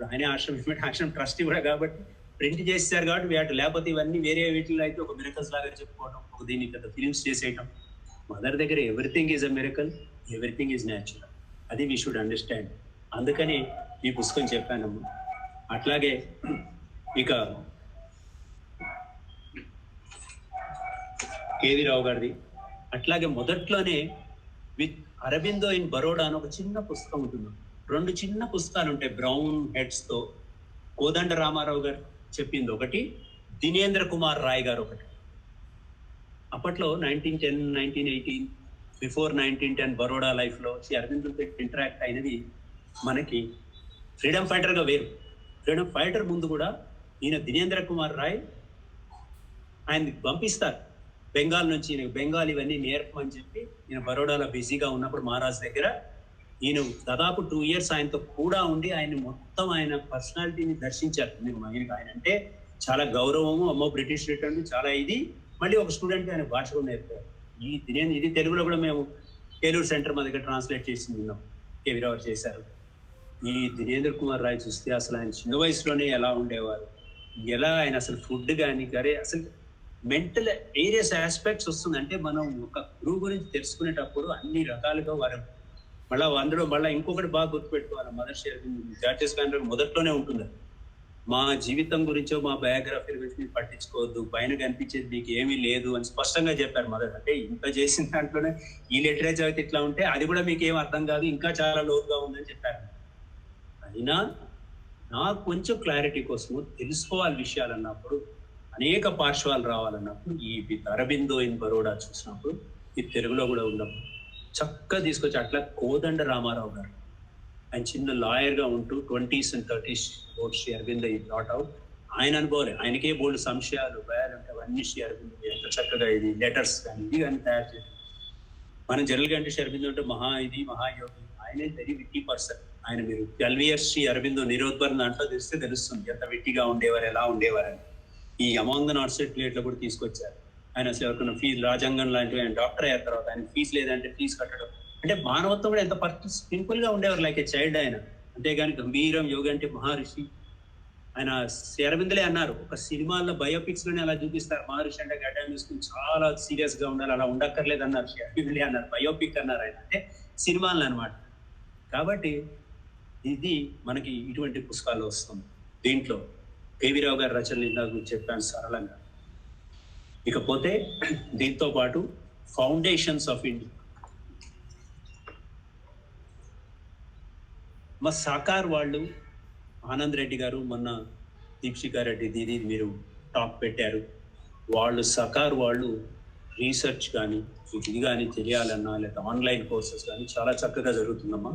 ఆయన ఆశ్రమం ట్రస్టీ కూడా కాబట్టి ప్రింట్ చేశారు కాబట్టి వీటి, లేకపోతే ఇవన్నీ వేరే వీటిలో అయితే ఒక మిరకల్స్ లాగా చెప్పుకోవడం, ఒక దీన్ని పెద్ద ఫిలిమ్స్ చేసేయటం. మదర్ దగ్గర everything is a miracle, everything is natural. అది వీ షుడ్ అండర్స్టాండ్. అందుకని ఈ పుస్తకం చెప్పానమ్మా. అట్లాగే ఇక కేవీ రావు గారిది, అట్లాగే మొదట్లోనే విత్ అరబిందో ఇన్ బరోడా అని ఒక చిన్న పుస్తకం ఉంటుంది. 2 చిన్న పుస్తకాలు ఉంటాయి బ్రౌన్ హెడ్స్ తో. కోదండ రామారావు గారు చెప్పింది ఒకటి, దినేంద్ర కుమార్ రాయ్ గారు ఒకటి. అప్పట్లో 1910, 1918, బిఫోర్ 1910 బరోడా లైఫ్ లో శ్రీ అరవింద్తో ఇంటరాక్ట్ అయినది మనకి ఫ్రీడమ్ ఫైటర్ గా వేరు. ఫ్రీడమ్ ఫైటర్ ముందు కూడా ఈయన దినేంద్ర కుమార్ రాయ్ ఆయన పంపిస్తారు బెంగాల్ నుంచి. ఈయన బెంగాల్ ఇవన్నీ నేర్పమని చెప్పి ఈయన బరోడాలో బిజీగా ఉన్నప్పుడు మహారాజ్ దగ్గర ఈయన దాదాపు 2 years ఆయనతో కూడా ఉండి ఆయన మొత్తం ఆయన పర్సనాలిటీని దర్శించారు. ఆయన అంటే చాలా గౌరవము, అమ్మో బ్రిటిష్ రిటర్న్ చాలా ఇది. మళ్ళీ ఒక స్టూడెంట్ ఆయన భాష కూడా నేర్పారు. ఇది తెలుగులో కూడా మేము ఏలూరు సెంటర్ మా దగ్గర ట్రాన్స్లేట్ చేసి ఉన్నాం, కేవీరావు చేశారు. ఈ దినేంద్ర కుమార్ రాయ్ చూస్తే అసలు ఆయన చిన్న వయసులోనే ఎలా ఉండేవారు, ఎలా ఆయన అసలు ఫుడ్ కానీ గరే అసలు మెంటల్ వేరియస్ ఆస్పెక్ట్స్ వస్తుంది. అంటే మనం ఒక గురువు గురించి తెలుసుకునేటప్పుడు అన్ని రకాలుగా వారు అందులో మళ్ళీ ఇంకొకటి బాగా గుర్తుపెట్టుకోవాలి. మదర్స్ జార్జెస్ వ్యాన్ మొదట్లోనే ఉంటుంది, మా జీవితం గురించో మా బయోగ్రఫీ గురించి మీరు పట్టించుకోవద్దు, పైన కనిపించేది మీకు ఏమీ లేదు అని స్పష్టంగా చెప్పారు మదర్. అంటే ఇంత చేసిన దాంట్లోనే ఈ లిటరేచర్ అయితే ఇట్లా ఉంటే అది కూడా మీకు ఏం అర్థం కాదు, ఇంకా చాలా లోతుగా ఉందని చెప్పారు. అయినా నాకు కొంచెం క్లారిటీ కోసము తెలుసుకోవాలి విషయాలు అన్నప్పుడు, అనేక పార్శ్వాలు రావాలన్నప్పుడు ఈ అరబిందో ఇన్ బరోడా చూసినప్పుడు, ఇది తెలుగులో కూడా ఉన్నప్పుడు చక్కగా తీసుకొచ్చి అట్లా కోదండ రామారావు గారు ఆయన చిన్న లాయర్ గా ఉంటూ 20s and 30s Shri Aravinda ఈ బ్రాట్ అవుట్. ఆయన అనుకోవాలి, ఆయనకే బోల్డ్ సంశయాలు భయాలంటే అవన్నీ శ్రీ అరవింద ఎంత చక్కగా ఇది లెటర్స్ కానీ ఇది కానీ తయారు చేసి మనం జనరల్ గా అంటే శ్రీ అరవిందో అంటే మహాయోగి. ఆయనే వెరీ విట్టి పర్సన్. ఆయన మీరు 12 years శ్రీ అరవిందో నిరోద్బరం దాంట్లో తెలిస్తే తెలుస్తుంది ఎంత విట్టిగా ఉండేవారు, ఎలా ఉండేవారని. ఈ అమాంగ్ ద నాట్ సెట్ ప్లేట్లో కూడా తీసుకొచ్చారు. ఆయన అసలు ఎవరికైనా ఫీజు రాజ్యాంగం లాంటివి, ఆయన డాక్టర్ అయిన తర్వాత ఆయన ఫీజు లేదంటే ఫీజు కట్టడం, అంటే మానవత్వం కూడా ఎంత సింపుల్ గా ఉండేవారు, లైక్ ఏ చైల్డ్ ఆయన. అంతేగాని గంభీరం యోగి అంటే మహర్షి. ఆయన శ్రీ అరవిందలే అన్నారు, ఒక సినిమాల్లో బయోపిక్స్ లోనే అలా చూపిస్తారు, మహర్షి అంటే గడ్డం తీసుకుని చాలా సీరియస్ గా ఉండాలి, అలా ఉండక్కర్లేదు అన్నారు శ్రీ అరవిందలే అన్నారు, బయోపిక్ అన్నారు ఆయన, అంటే సినిమాలు అనమాట. కాబట్టి ఇది మనకి ఇటువంటి పుస్తకాలు వస్తుంది. దీంట్లో కేవీరావు గారి రచనలు ఇందాక చెప్పాను సరళంగా. ఇకపోతే దీంతో పాటు ఫౌండేషన్స్ ఆఫ్ ఇండియా, మా సాకార్ వాళ్ళు ఆనంద్ రెడ్డి గారు, మొన్న దీక్షికా రెడ్డి దీది మీరు టాక్ పెట్టారు. వాళ్ళు సకార్ వాళ్ళు రీసెర్చ్ కానీ ఇది కానీ తెలియాలన్నా లేదా ఆన్లైన్ కోర్సెస్ కానీ చాలా చక్కగా జరుగుతుందమ్మా.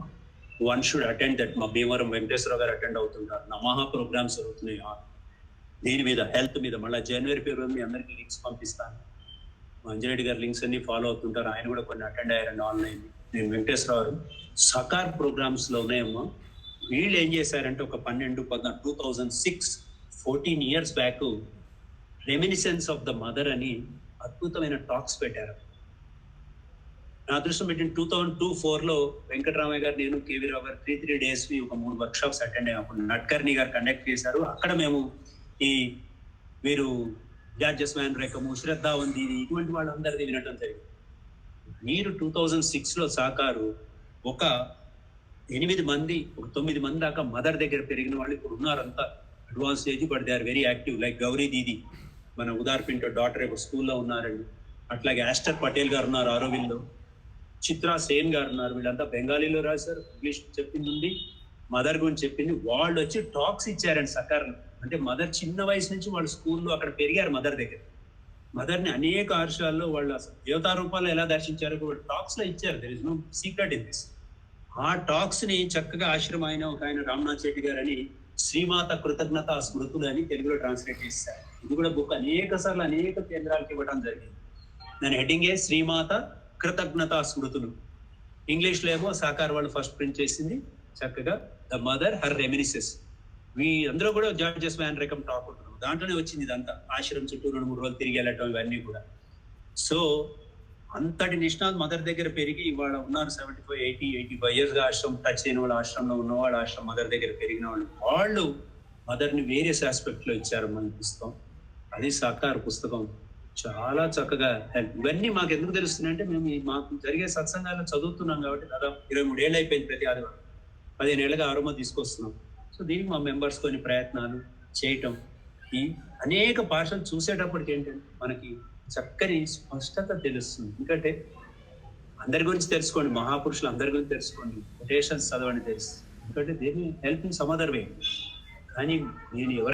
One should attend that. మా భీమవరం వెంకటేశ్వరరావు గారు అటెండ్ అవుతుంటారు. నమహా ప్రోగ్రామ్స్ జరుగుతున్నాయి దీని మీద, హెల్త్ మీద. మళ్ళీ జనవరి ఫిబ్రవరి మీ అందరికీ లింక్స్ పంపిస్తాను. అంజిరెడ్డి గారు లింక్స్ అన్ని ఫాలో అవుతుంటారు, ఆయన కూడా కొన్ని అటెండ్ అయ్యారండి ఆన్లైన్. నేను వెంకటేశ్వరరావు సకార్ ప్రోగ్రామ్స్ లో ఉన్నాయమ్మా. వీళ్ళు ఏం చేశారంటే ఒక 2006 14 years back reminiscence of the mother అని అద్భుతమైన టాక్స్ పెట్టారు. నా అదృష్టం పెట్టిన 2002-04 వెంకటరామయ్య గారు, నేను, కేవీరావు గారు 3 days ఒక 3 workshops అటెండ్ అయ్యాము. అప్పుడు నట్కర్ని గారు కండక్ట్ చేశారు. అక్కడ మేము ఈ వీరు జార్జెస్ వ్యాన్ రేకము, శ్రద్ధావంతి ఇటువంటి వాళ్ళందరిది వినటం జరిగింది. మీరు 2006 సాకారు ఒక 8 మంది, ఒక 9 మంది దాకా మదర్ దగ్గర పెరిగిన వాళ్ళు ఇప్పుడు ఉన్నారంతా advance age, but they are very active. Like Gauri didi, మన ఉదార్ పింటో డాటర్ ఇప్పుడు స్కూల్లో ఉన్నారండి. అట్లాగే ఆస్టర్ పటేల్ గారు ఉన్నారు ఆరోవిల్లో, చిత్రా సేన్ గారు ఉన్నారు. వీళ్ళంతా బెంగాలీలో రాశారు, ఇంగ్లీష్ చెప్పింది ఉంది, మదర్ గురించి చెప్పింది. వాళ్ళు వచ్చి టాక్స్ ఇచ్చారండి సకార్. అంటే మదర్ చిన్న వయసు నుంచి వాళ్ళు స్కూల్లో అక్కడ పెరిగారు మదర్ దగ్గర. మదర్ ని అనేక ఆర్షాల్లో వాళ్ళు అసలు దేవతా రూపాల్లో ఎలా దర్శించారు కూడా టాక్స్ లో ఇచ్చారు. There is no secret in this. ఆ టాక్స్ ని చక్కగా ఆశ్రమం ఆయన ఒక ఆయన రామ్నాథ్ శెట్టి గారు అని శ్రీమాత కృతజ్ఞత స్మృతులు అని తెలుగులో ట్రాన్స్లేట్ చేశారు. ఇది కూడా బుక్ అనేక సార్లు అనేక కేంద్రాలకు ఇవ్వడం జరిగింది. దాని హెడ్డింగే శ్రీమాత కృతజ్ఞత స్మృతులు. ఇంగ్లీష్ లో ఏమో సాకార్ వాళ్ళు ఫస్ట్ ప్రింట్ చేసింది చక్కగా ద మదర్ హర్ రెమినిసెస్. అందరూ కూడా జార్జెస్ వ్యాన్ రేకమ్ టాక్ ఉంటున్నారు, దాంట్లోనే వచ్చింది ఇదంతా. ఆశ్రమం చుట్టూ 2-3 రోజులు తిరిగి వెళ్ళటం ఇవన్నీ కూడా. సో అంతటి నిష్ణాత్ మదర్ దగ్గర పెరిగి ఇవాళ ఉన్నారు 75-85 years గా ఆశ్రమం టచ్ అయిన వాళ్ళు, ఆశ్రమంలో ఉన్నవాళ్ళు, ఆశ్రమం మదర్ దగ్గర పెరిగిన వాళ్ళు మదర్ ని వేరియస్ ఆస్పెక్ట్ లో ఇచ్చారు మన పుస్తకం. అది సాకార్ పుస్తకం చాలా చక్కగా హెల్ప్. ఇవన్నీ మాకు ఎందుకు తెలుస్తున్నాయంటే మేము మాకు జరిగే సత్సంగాల్లో చదువుతున్నాం కాబట్టి దాదాపు 23 ఏళ్ళు అయిపోయింది. ప్రతి ఆదివారం 15 ఏళ్ళుగా ఆరోమో తీసుకొస్తున్నాం. సో దీనికి మా మెంబర్స్ కొన్ని ప్రయత్నాలు చేయటం, ఈ అనేక భాషలు చూసేటప్పటికి ఏంటంటే మనకి చక్కని స్పష్టత తెలుస్తుంది. ఎందుకంటే అందరి గురించి తెలుసుకోండి, మహాపురుషులు అందరి గురించి తెలుసుకోండి, కొటేషన్స్ చదవండి తెలుస్తుంది. ఎందుకంటే దేని help in some other way. కానీ నేను